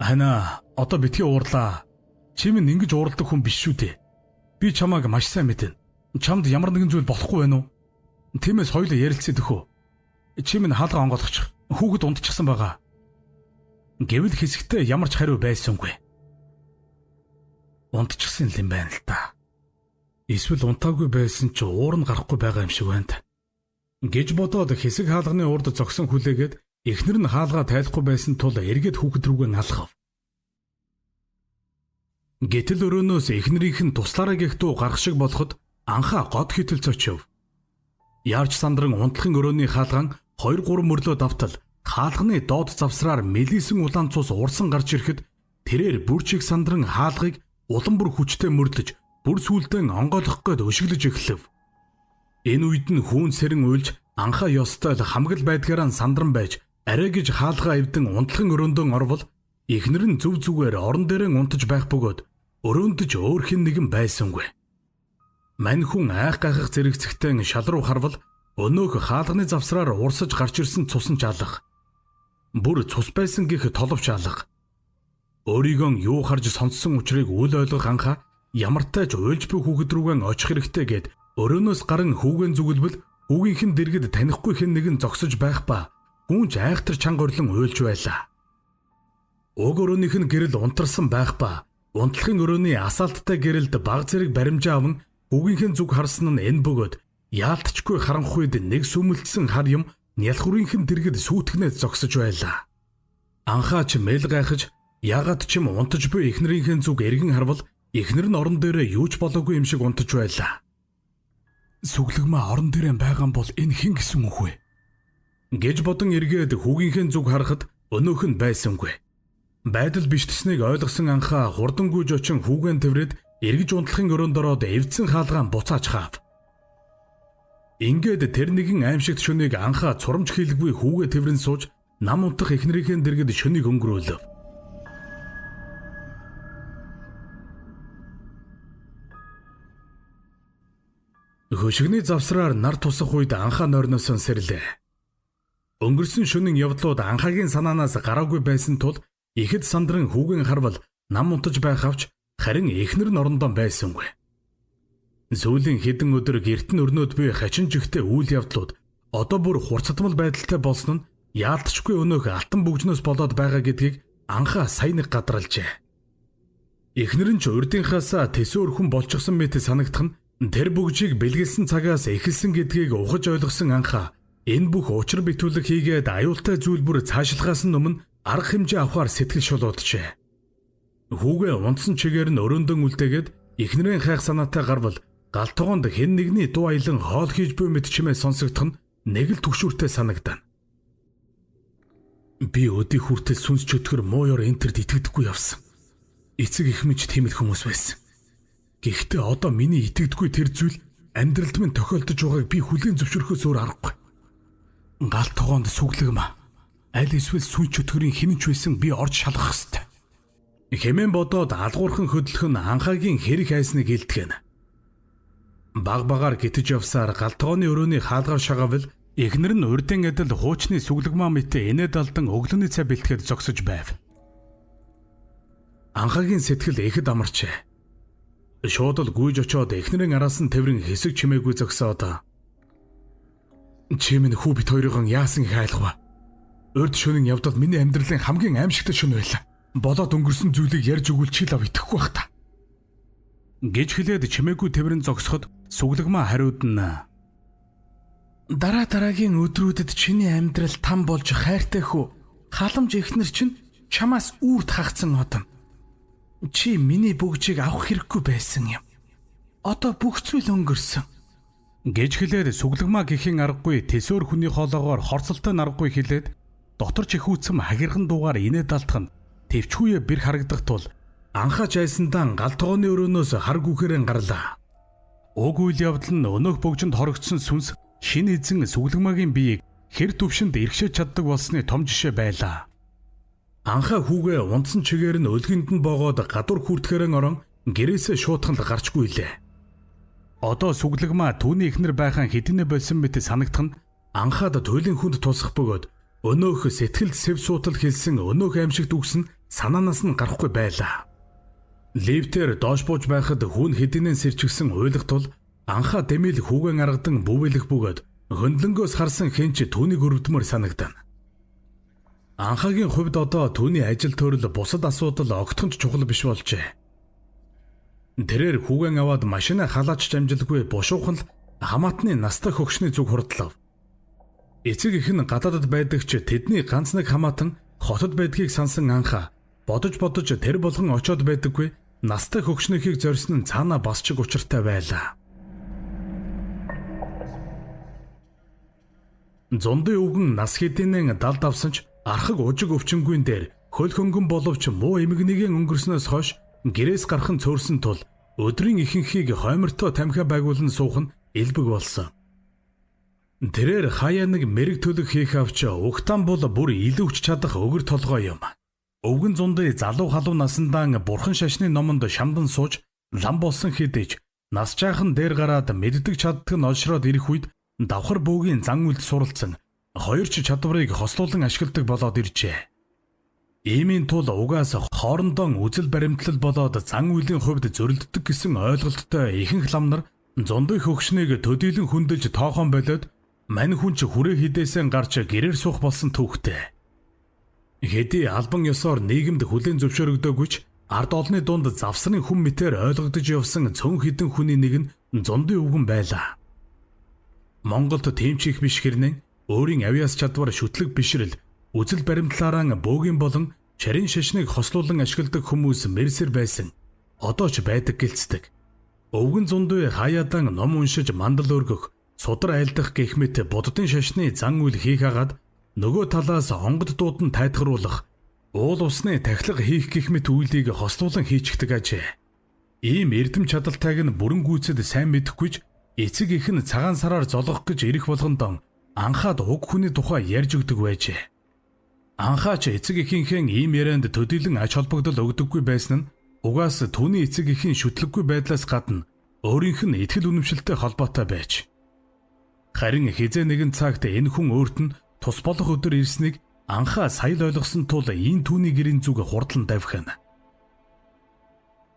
Хана, одоо битгий уурлаа. Чи минь ингэж уурладаг хүн биш шүү дээ. Би чамааг маш сайн мэднэ. Чамд ямар нэгэн зүйл болохгүй байна уу? Тиймээс хоёулаа ярилцээд өгөө. Чи минь хаалга онгойлгочих. Хүүхэд унтчихсан байгаа. Гэвэл хэсэгтээ ямар ч хариу байсангүй. Унтчихсан юм байна л та. Эсвэл унтаагүй байсан ч уур нь гарахгүй байгаа юм шиг байна. Гэж бодоод хэсэг хаалганы урд зогсон хүлээгээд эхнэр нь хаалгаа тайлахгүй байсан тул эргээд хүүхэд рүүгээ алхав. Гэтэл өрөөнөөс эхнэрийнх нь туслаараа гихтүү гарах шиг болоход анхаа год хитэл цочив. Яарч сандран унтлахын өрөөний хаалгаан 2-3 мөрлөө давтал хаалганы доод завсраар мэлийсэн улаан цус урсан гарч ирэхэд тэрээр бүр чиг сандран хаалгыг улам бүр хүчтэй мөрлөж бүр сүулдэн онгойлгох гээд өшиглөж эхлэв. Энэ үед нь хүүн сэрэн уйлж анхаа ёстой л хамгал байдгаараа сандран байж арай гэж хаалгаа эвдэн унтлахын өрөөндөө орвол эхнэр нь зүв зүгээр орон дээрээ унтаж байх бөгөөд өрөөндөж өөр хэн нэгэн байсангүй. Мань хүн айх гайхах зэрэгцэгтэн шал руу харвал өнөөх хаалганы завсраар урсаж гарч ирсэн цусан ч алга. Бүр цус байсан гэх толовч алга. Өөрийгөө юу харж сонссон учрыг үл ойлгох анхаа ямартай ч уйлж буй хүүхэд рүүгэн очих хэрэгтэй гэд өрөөнөөс гарan хүүгэн зүгэлбэл хүүгийнх нь дэргэд танихгүй хэн нэгэн зогсож байх ба гүнж айхтар чанга орлон уйлж байлаа. Уг өрөөнийх нь гэрэл унтарсан байх ба унтлахын өрөөний асаалттай гэрэлд баг зэрэг баримжаа аван хүүгийнхээ зүг харсан нь энэ бөгөөд яалтчгүй харанхуйд нэг сүмэлтсэн хар юм нялхурынхэн дэргэд сүйтгэнээд зогсож байлаа. Анхаа ч мэл гайхаж ягаад ч юм унтаж буй эхнэрийнхээ зүг эргэн харвал эхнэр нь орон дээрээ юу ч болоогүй юм шиг унтаж байлаа. Сүглэгмаа орон дээрээ байгаа бол энэ хэн гэсэн үг вэ? Гэж бодон эргээд хүүгийнхээ зүг харахад өнөөх нь байсангүй. Байдал биштсэнийг ойлгосон анхаа хурдан гүйж очин хүүгэн тэврээд эргэж унтлахын өрөөнд ороод эвдсэн хаалгаан буцааж хаав. Ингээд тэр нэгэн аимшигт шөнийг анхаа цурамж хийлгүй хүүгээ тэврэн сууж нам унтах эхнэрийнхээ дэргэд шөнийг өнгөрөөлөв. Хөшигний завсраар нар тусах үед анхаа нойрноос сэрлээ. Өнгөрсөн шөнийн явдлууд анхаагийн санаанаас гараагүй байсан тул ихэд сандран хүүгэн харвал нам унтаж байх авч харин эхнэр нь орондоо байсангүй. Сүүлийн хэдэн өдөр гэрт нь өрнөд буй хачин жигтэй үйл явдлууд одоо бүр хурцтмал байдалтай болсон нь яалтчгүй өнөөх алтан бөгжнөөс болоод байгаа гэдгийг анхаа сайн нэг гадралжээ. Эхнэр нь ч урдынхаасаа тэсөөр хүн болчихсон мэт санагдах нь тэр бөгжийг бэлгэлсэн цагаас эхэлсэн гэдгийг ухаж ойлгосон анхаа энэ бүх учир битүүлэг хийгээд аюултай зүйл бүр цаашлахаас нь өмнө арга хэмжээ авахар сэтгэл шулууджээ. Хүүгээ унтсан чигээр нь өрөөндөн үлдээгээд эхнэрийн хайх санаатай гарвал гал тогоонд хэн нэгний дуу аялан хоол хийж буй мэт чимээ сонсогдох нь нэг л түгшүүртэй санагдана. Би өдий хүртэл сүнс чөтгөр мууяр энтерд итгэдэггүй явсан. Эцэг их минь тийм л хүмүүс байсан. Гэхдээ одоо миний итгэдэггүй тэр зүйл амьдралд минь тохиолдож байгааг би хүлээн зөвшөөрөхөөс өөр аргагүй. Гал тогоонд сүглэгмаа. Аль эсвэл сүнс чөтгөрийн хинч байсан би орж шалгах хэвээр. Хэмээн бодоод алгуурхан хөдлөх нь анхаагийн хэрэг хайсныг илтгэн. Баг багаар гитэж явсаар гал тогооны өрөөний хаалгаар шагавал эхнэр нь урдын адил хуучны сүглэгмаа мэтэ инээд алдан өглөөний цай бэлтгэхэд зогсож байв. Анхаагийн сэтгэл ихэд амарчээ. Шууд л гүйж очоод эхнэрийн араас нь тэврэн хэсэг чимээгүй зогсоод чи минь хүү бит хоёрын яасан их айлгав. Урд шөнийн явдал миний амьдралын хамгийн аимшигтай шөнө байлаа. Болоод өнгөрсөн зүйлийг ярьж өгвөл чи лав итгэхгүй бах та. Гэж хэлээд чимээгүй тэврэн зогсоход сүглэгмаа хариуд нь дараагийн өдрүүдэд чиний амьдрал там болж хайртай хөө. Халамж эхнэр чинь чамаас үрд хагцсан одон. Чи миний бөгжийг авах хэрэггүй байсан юм. Одоо бүх зүйл өнгөрсөн. Гэж хэлээд сүглэгмаа гэхийн аргагүй тэсөөр хүний хоолоогоор хорцолтой наргагүй хэлээд дотор чихүүцэм хагирхан дуугаар инээд далтах нь төвчхүүе бэр харагдах тул анхаач айсандаа гал тогооны өрөөнөөс хар гүхэрэн гарлаа. Уг үйл явдал нь өнөөх бөгжөнд хорогдсон сүнс шинэ эзэн сүглэгмаагийн биеийг хэр төвшөнд иргэшэж чаддаг болсны том жишээ байлаа. Анхаа хүүгээ унтсан чигээр нь өлгөнд нь боогоод гадуур хүртгэрэн орон гэрээсээ шуутганд гарчгүй лээ. Одоо сүглэгмаа түүний эхнэр байхын хэдийнэ болсон мэт санагдах нь анхаад туйлын хүнд тусах бөгөөд өнөөх сэтгэлд сэв суутал хэлсэн өнөөх аимшигт үгс нь санаанаас нь гарахгүй байлаа. Лифтээр доош бууж байхад хүүн хэдийнэ сэрчгсэн уйлах тул анхаа дэмэл хүүгэн аргадан бүвэлэх бөгөөд хөндлөнгөөс харсан хэнч түүнийг өрөвдмөр санагдана. Анхаагийн хувьд одоо түүний ажил төрөл бусад асуудал огтхонч чухал биш болжээ. Тэрээр хүүгэн аваад машина халаач амжилгүй бушуухан л хамаатны настай хөгшний зүг хурдлав. Эцэг их нь гадаадд байдаг ч тэдний ганц нэг хамаатан хотод байдгийг сансан анхаа бодож тэр болгон очоод байдаггүй настай хөгшнийхийг зорьсон нь цаана бас чиг учиртай байлаа. Зондын өвгөн нас хэдийнэн далд авсан ч архаг ужиг өвчнгүйн дээр хөл хөнгөн боловч муу эмгэнийгэн өнгөрснөөс хойш гэрээс гархан цөөрсөн тул өдрийн ихэнхийг хоймортой тамхи байгуулан суух нь элбэг болсон. Тэрээр хаяа нэг мэрэг төлөг хийх авч угтаан бол бүр илүүч чадах өгөр толгой юм. Өвгөн зундын залуу халуун насандаа бурхан шашны номонд шамдан сууж лам болсон хэдэж нас жаахан дээр гараад мэддэг чаддаг нь олшроод ирэх үед давхар бөөгийн зан үйлд суралцсан хоёр ч чадварыг хослуулан ашигладаг болоод иржээ. Иймийн тул угаас хоорондоо үзэл баримтлал болоод зан үйлийн хувьд зөрөлддөг гэсэн ойлголттой ихэнх лам нар зундын хөгшнийг төдийлөн хүндэлж тоохон болоод мань хүн ч хүрээ хідээсээ гарч гэрээр суух болсон түүхтэй. Хэдий албан ёсоор нийгэмд хүлээн зөвшөөрөгдөөгүй ч ард олны дунд завсрын хүм мэтээр ойлгогдож явсан цөөн хідэн хүний нэг нь зундын өвгөн байлаа. Монголд тэмчих биш хэрнээ өөрийн авьяас чадвар шүтлэг бишрэл үзэл баримтлаараа бөөгийн болон чарын шашныг хослуулан ашигладаг хүмүүс мэрсэр байсан. Одоо ч байдаг гэлцдэг. Өвгөн зундын хаяадан ном уншиж мандал өргөх, судар айлдах гэх мэт буддын шашны зан үйл хийх хагаад нөгөө талаас онгод дуудан тайтгаруулах, уул усны тахилга хийх гэх мэт үйлийг хослуулан хийчихдэг ажээ. Ийм эрдэм чадалтайг нь бүрэн гүйцэд сайн мэдэхгүй ч эцэг их нь цагаан сараар золгох гэж ирэх болгондоо анхаад уг хүний тухай ярьж өгдөг байжээ. Анхаач эцэг эхийнхээ ийм ярианд төдийлөн ач холбогдол өгдөггүй байсан нь угаас түүний эцэг эхийн шүтлэггүй байдлаас гадна өөрийнх нь итгэл үнэмшилтэй холбоотой байж. Харин хизээ нэгэн цагт энэ хүн өөрт нь тус болох өдөр ирснийг анхаа сая л ойлгосон тул ийм түүний гэрийн зүг хурдлан давхина.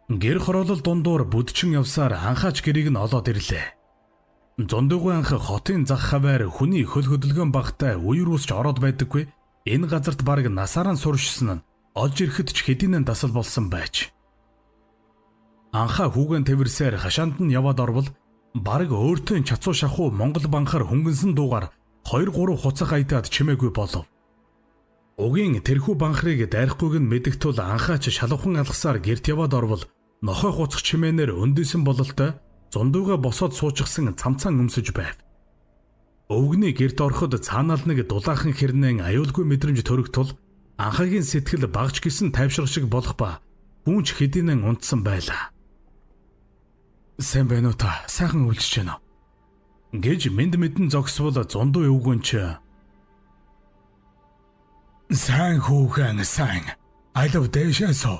Гэр хороолол дундуур бүдчин явсаар анхаач гэрийг нь олоод ирлээ. Зондоогүй анх хотын зах хаваар хүний хөл хөдөлгөөн багтай үер усч ороод байдаггүй. Энэ газарт бараг насаараа суршсан нь олж ирэхэд ч хэдийнэ дасал болсон байж. Анхаа хүүгэн тэрсээр хашаанд нь яваад орвол бараг өөртөө чацуу шахуу Монгол банхаар хөнгөнсөн дуугаар 2-3 хуцах айдаад чимээгүй болов. Угийн тэрхүү банхрыг дайрахгүйг нь мэдэх тул анхаач шалуухан алгасаар гэрт яваад орвол нохой хуцах чимээнээр өндөсөн бололтой зундууга босоод суучихсан цамцаан өмсөж байв. Өвгний гэрт ороход цаанаал нэг дулаахан хэрнэн аюулгүй мэдрэмж төрөгтөл анхаагийн сэтгэл багч гисэн тайвшир шиг болох ба хүнч хэдийнэн унтсан байлаа. Сайн байна уу та? Сайхан үлжиж байна уу? Гэж мэд мэдэн зогсвол зундуу өвгөн ч сайн хүүхэн сайн. Алив дэшээсөө.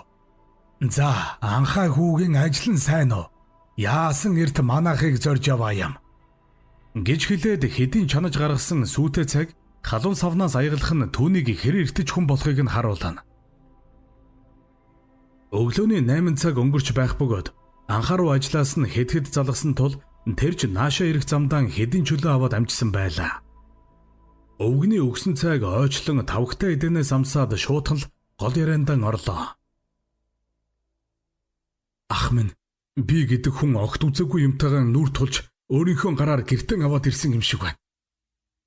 За анхаа хүүгийн ажил нь сайн уу? Яасан эрт манахыг зорж яваа юм. Гэж хэлээд хэдийн чанаж гаргасан сүйтэй цаг халуун савнаас аяглах нь түүнийг хэрэг эртэж хүн болохыг нь харуулна. Өглөөний 8 цаг өнгөрч байх бөгөөд анхаарал ажлаас нь хэд залгасан тул тэрч наашаа ирэх замдаа хэдийн чөлөө аваад амжсан байлаа. Өвгний өгсөн цаг ойчлон тавхтай эдэнээс амсаад шуутгал гол яриандаа орлоо. Ах минь, би гэдэг хүн огт үзээгүй юмтайгаа нүр тулж өөрийнхөө гараар гэртэн аваад ирсэн юм шиг байна.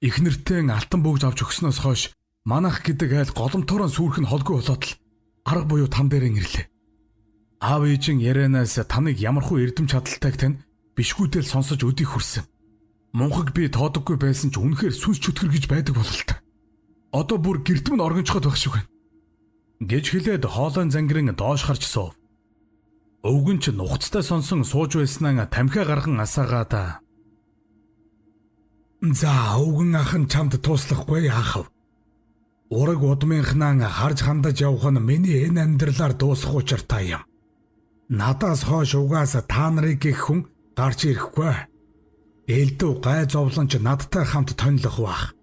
Их нэртэн алтан бөгж авч өгснөөс хойш манах гэдэг айл голомтороо сүрх нь холгүй болоод л арга буюу тан дээрээ ирлээ. Аав ээжийн ярианаас таныг ямархуу эрдэм чадалтайг тань бишгүйтэл сонсож өдий хүрсэн. Мунхаг би тоодоггүй байсан ч үнэхээр сүнс чөтгөр гэж байдаг бололтой. Одоо бүр гэртмэн оргинчход байх шиг байна. Гэж хэлээд хоолойн зангирын доош харж суув. Өвгөн ч нухацтай сонсон сууж байснаа тамхиа гарган асаагаад "За өвгөн ах нь чамд туслахгүй яахав. Ураг удмынхнаа харж хандаж явах нь миний энэ амьдралаар дуусах учиртай юм. Надаас хойш угаас та нарыг гэх хүн гарч ирэхгүй. Элдв гай зовлонч надтай хамт тонилох бах.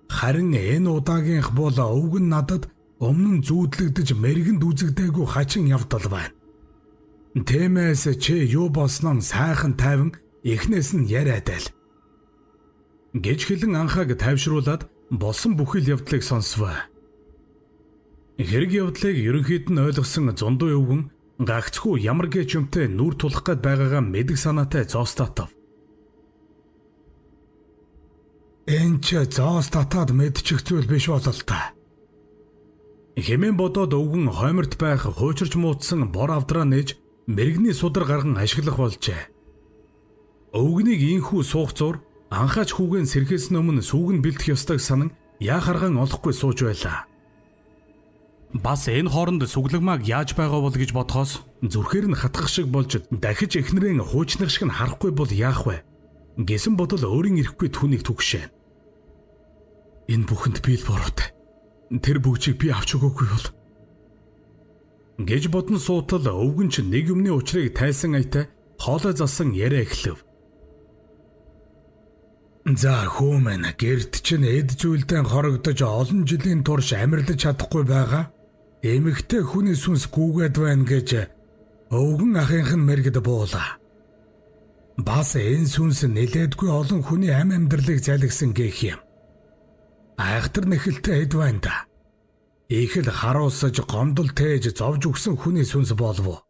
Харин энэ удаагийнх бол өвгөн надад өмнө нь зүүдлэгдэж мэргэнд үзэгдээгүй хачин явдал байна. Тэмээс чи юу болсноо сайхан тайван эхнээс нь яриад айл." Гэж хэлэн анхааг тайвшруулад болсон бүхэл явдлыг сонсвоо. Хэрэг явдлыг ерөнхийд нь ойлгосон зундуу өвгөн гагцхүү ямар гэж юмтай нүр тулах гээд байгаагаа мэдэг санаатай зоостатав. "Энэ ч зоостатаад мэдчих зүйл биш болол та." Хэмээн бодоод өвгөн хойморт байх хуучирч муудсан бор авдраа нээж мэрэгний судар гарган ашиглах болжээ. Өвгнийг ийхүү суух зур анхаач хүүгэн сэрхээс өмнө сүүг нь бэлдэх ёстойг санан яахарган олохгүй сууж байлаа. Бас энэ хооронд сүглэгмааг яаж байгаа бол гэж бодхоос зүрхээр нь хатгах шиг болж дахиж эхнэрээ хуучнах шиг нь харахгүй бол яах вэ гэсэн бодол өөрийн ирэхгүй түүнийг түгшээ. Энэ бүхэнд би л буруутай. Тэр бүгжийг би авч өгөөгүй бол гэж бодон суутал өвгөн ч нэг юмны учрыг тайлсан аятай хоолой залсан яриа эхлэв. "За хүмүн гэрд чинь эд зүйлдэн хорогдож олон жилийн турш амьрлаж чадахгүй байгаа. Эмэгтэй хүний сүнс гүүгээд байна гэж өвгөн ахынх нь мэргэд буулаа. Бас энэ сүнс нэлээдгүй олон хүний амь амьдралыг залгисан гэх юм. Айхтар нэхэлтэй эд байна да. Их л харуулсаж гомдол тээж зовж өгсөн хүний сүнс болов.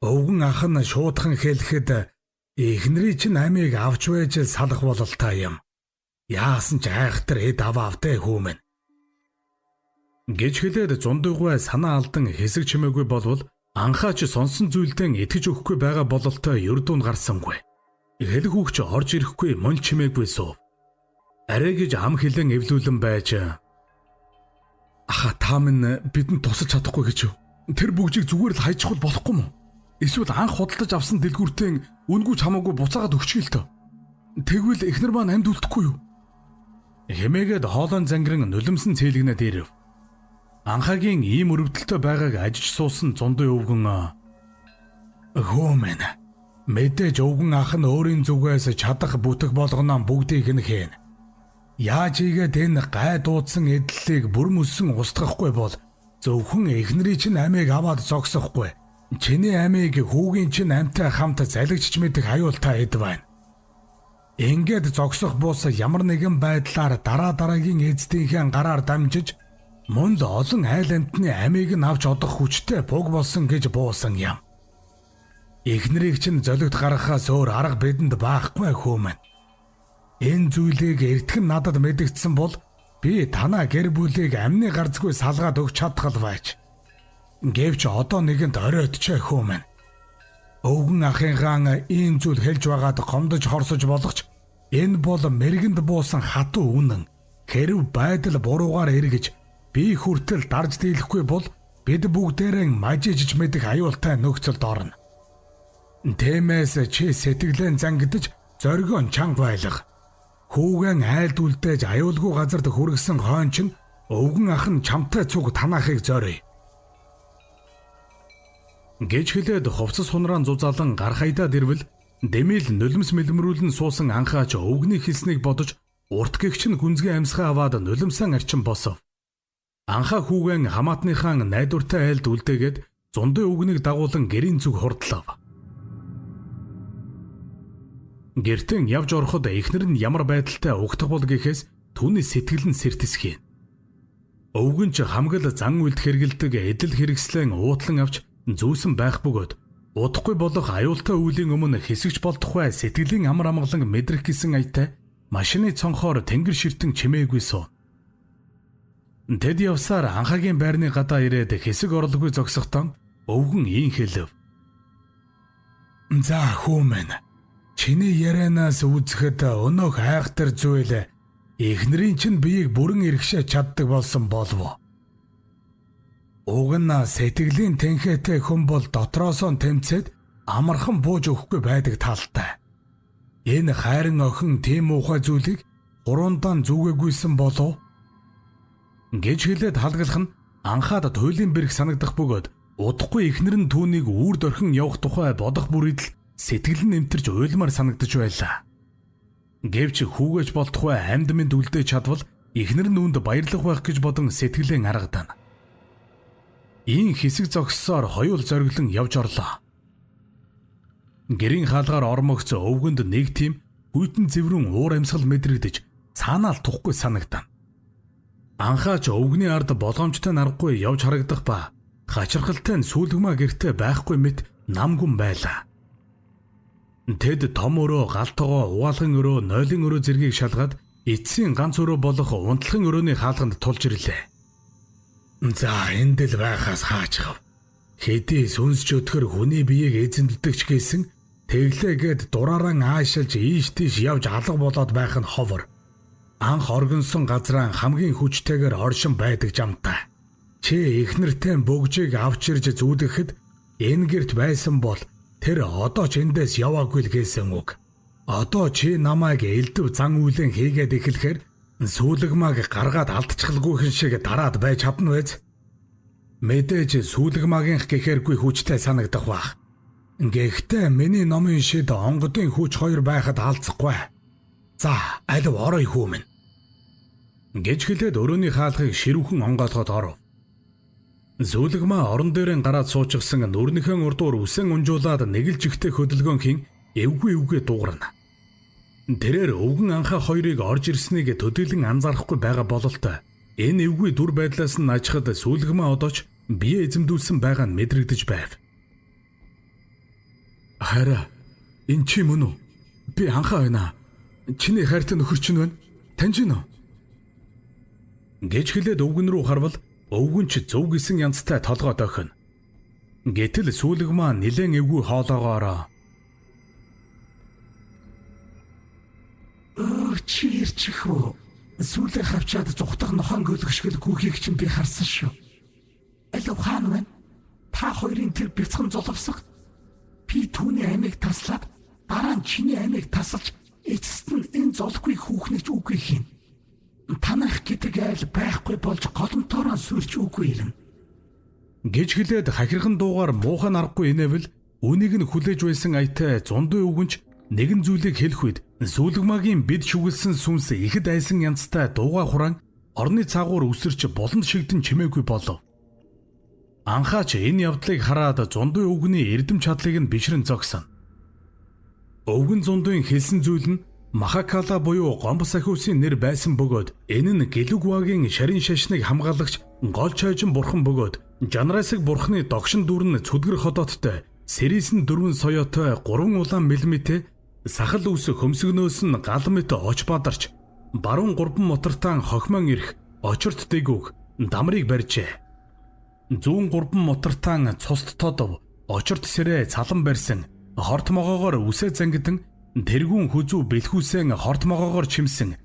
Өвгөн ах нь шуудхан хэлэхэд эхнэрийн чинь амийг авч байж салах бололтой юм. Яасан ч айхтар эд аваавтай хүмүн." Гэж хэлээд зундуугай санаа алдан хэсэг чимээгүй болвол анхаач сонсон зүйлдэн итгэж өгөхгүй байгаа бололтой ердүүн гарсангүй. Хэлэх хүүгч орж ирэхгүй мөн чимээгүй суув. Арай гэж ам хилэн эвлүүлэн байж "Аха та минь бидэнд тусаж чадахгүй гэж юу? Тэр бүгжийг зүгээр л хайчихвал болохгүй мó? Эсвэл анх худалдаж авсан дэлгүүртэн үнгүй чамаагүй буцаагаад өгчихъя л тоо. Тэгвэл эхнэр маань амьд үлдэхгүй юу?" Хэмээгээд хоолойн зангирын нулимсэн цээлгнээд ирэв. Анхаагийн ийм өрөвдөлтөй байгааг ажиж суусан зундуу өвгөн "Хүмүн мэдээж өвгөн ах нь өөрийн зүгээс чадах бүтэх болгоно бүгдийг нь хийн. Яаж ийгээд энэ гай дуудсан эдлэлийг бүр мөссөн устгахгүй бол зөвхөн эхнэрийн чинь амийг аваад зогсохгүй. Чиний амийг хүүгийн чинь амтай хамт залгижч мэдэх аюултай эд байна. Ингээд зогсох бус ямар нэгэн байдлаар дараагийн эздийнхээ гараар дамжиж мөн л олон айл амьтны амийг нь авч одох хүчтэй буг болсон гэж буусан юм. Эхнэрийг чинь золигт гаргахаас өөр арга бидэнд байхгүй хүмүн. Энэ зүйлийг эртхэн надад мэдгдсэн бол би танаа гэр бүлийг амны гарцгүй салгаад өгч чадхал байж. Гэвч одоо нэгэнд оройтчээ хүмүн. Өвгөн ахынхаа ийм зүйл хэлж байгаад гомдож хорсож болгоч энэ бол мэргэнд буусан хатуу үнэн. Хэрв байдал буруугаар эргэж би хүртэл дарж дийлэхгүй бол бид бүгдээрээ мажижж мэдэх аюултай нөхцөлд орно. Тэмээс чи сэтгэлэн зангидж зоригон чанга байлга. Хүүгэн айлд үлдээж аюулгүй газарт хүргэсэн хойно чинь өвгөн ах нь чамтай цуг танаахыг зорьё. Гэж хэлээд хувцас хунараан зузаалан гархайдаад ирвэл дэмэл нулимс мэлмрүүлэн суусан анхаач өвгний хэлснийг бодож урт гэгч нь гүнзгий амьсгаа аваад нулимсан арчин босов. Анхаа хүүгэн хамаатныхаа найдвартай айлд үлдээгээд зундын өвгнийг дагуулan гэрийн зүг хурдлав. Гэртэн явж ороход эхнэр нь ямар байдалтай угтах бол гэхээс түүний сэтгэл нь сэртэсхийн. Өвгөн ч хамгал зан үйлд хэргэлдэг эдэл хэрэгслэн уутлан авч зүүсэн байх бөгөөд удахгүй болох аюултай үеийн өмнө хэсэгч болдохвай сэтгэлийн амар амгалан мэдрэх гэсэн аятай машины цонхоор тэнгэр ширтэн чимээгүй суу. Тэд явсаар анхаагийн байрны гадаа ирээд хэсэг орлоггүй зогсохдоо өвгөн ийн хэлв. "За хүмүн, чиний ярианаас үзэхэд өнөөх айхтар зүйл эхнэрийн чинь биеийг бүрэн эргшээ чаддаг болсон болов. Уг нь сэтгэлийн тэнхээтэй хүн бол дотроосоо тэмцээд амархан бууж өгөхгүй байдаг талтай. Энэ хайрын охин тийм уухай зүйлийг гурвандаа зүгээгүйсэн болов гэж хэлээд халгалах нь анхаад туйлын бэрх санагдах бөгөөд удахгүй эхнэр нь түүнийг үрд орхин явах тухай бодох бүрийдл сэтгэл нь нэмтэрч уйлмаар санагдаж байлаа. Гэвч хүүгэж болтугай амьд мэд үлдээж чадвал эхнэр нь үүнд баярлах байх гэж бодон сэтгэлээ аргадана. Ийн хэсэг зогссоор хоёул зориглон явж орлоо. Гэрийн хаалгаар ормогц өвгөнд нэг тийм хүйтэн зэврэн уур амьсгал мэдрэгдэж цаанаал тухгүй санагдана. Анхаач өвгний ард болгоомжтой наргагүй явж харагдах ба хачирхалтай нь сүүлгмаа гэртээ байхгүй мэт намгүн байлаа. Тэд том өрөө, галтогоо, угаалгын өрөө, нойлын өрөө зэргийг шалгаад эцсийн ганц өрөө болох унтлахын өрөөний хаалганд тулж ирлээ. За энд л байхаас хаачгав. Хэдий сүнсч өтгөр хүний биеийг эзэмддэгч гэсэн тэглээгээд дураараа аашилж ийш тийш явж алга болоод байх нь ховор. Анх оргонсон газраа хамгийн хүчтэйгээр оршин байдаг жамтай. Чи эхнэртэй бөгжийг авч ирж зүудэхэд энэ гэрт байсан бол тэр одоо ч эндээс яваагүй л гэсэн үг. Одоо чи намайг элдв зан үйлэн хийгээд эхлэхээр сүүлгмааг гаргаад алдчихалгүйхэн шиг дараад байж чадна вэ? Мэдээж сүүлгмаагийнх гэхээргүй хүчтэй санагдах бах. Гэхдээ миний номын шид онгодын хүч хоёр байхад алдахгүй. За, алив орой хүмүн. Гэж хэлээд өрөөний хаалгыг ширүүхэн онгоолгоод оров. Сүүлгмаа орон дээрээ гараад суучихсан нүрнийхэн урдуур үсэн унжуулаад нэг л жигтэй хөдөлгөөнхийн эвгүй дуугарна. Тэрээр өвгөн анхаа хоёрыг орж ирснийг төдийлөн анзаарахгүй байгаа бололтой энэ эвгүй дүр байдлаас нь ажихад сүүлгмаа одооч бие эзэмдүүлсэн байгаа нь мэдрэгдэж байв. Хараа, энэ чи мөн үү? Би анхаа байна. Чиний хайртай нөхөр чинь байна. Таньж гинөө? Гэж хэлээд өвгөн рүү харвал өвгөн ч зөв гисэн янзтай толгой дохино. Гэтэл сүүлгмаа нилээн эвгүй хоолоогоороо чи ирчих үү? Сүүлээ хавчаад зүхтах нохон гөлгшгөл гүхийг чинь би харсан шүү. Алив хаан байна. Та хоёрын тэр бяцхан золовсог. Би түүний амийг таслаад дараа нь чиний амийг тасалж эцэст нь энэ золгүй хүүхнийч үгүй хийн. Танах гэдэг айл байхгүй болж голомтороо сүрч үгүй ирнэ. Гэж хэлээд хахирхан дуугаар муухан аргагүй инээвэл үнийг нь хүлээж байсан аятай зундын өвгөнч нэгэн зүйлийг хэлэх үед сүүлгмаагийн бид шүглсэн сүнс ихэд айсан янзтай дууга хураан орны цаагуур үсэрч болонд шигдэн чимээгүй болов. Анхаач энэ явдлыг хараад зундын өвгөний эрдэм чадлыг нь бишрэн зогсоно. Өвгөн зундын хэлсэн зүйл нь Махакала буюу гомбос ахиусын нэр байсан бөгөөд энэ нь Гэлүгвагийн шарин шашныг хамгаалагч гол чойжин бурхан бөгөөд Жанрасыг бурханы догшин дүрн цүдгэр ходооттой Сэрисэн дөрвөн соёотой 3 улаан мэлмитэ сахал үс хөмсгнөөс нь гал мэт оч бадарч баруун 3 мотортаан хохмон ирэх очирт дэгүүг дамрыг барьжээ. Зүүн 3 мотортаан цуст тодов очирт сэрээ цалан барьсан хорт могоогоор үсээ зангидан тэргүүн хүзүү бэлхүүсэн хорт могоогоор чимсэн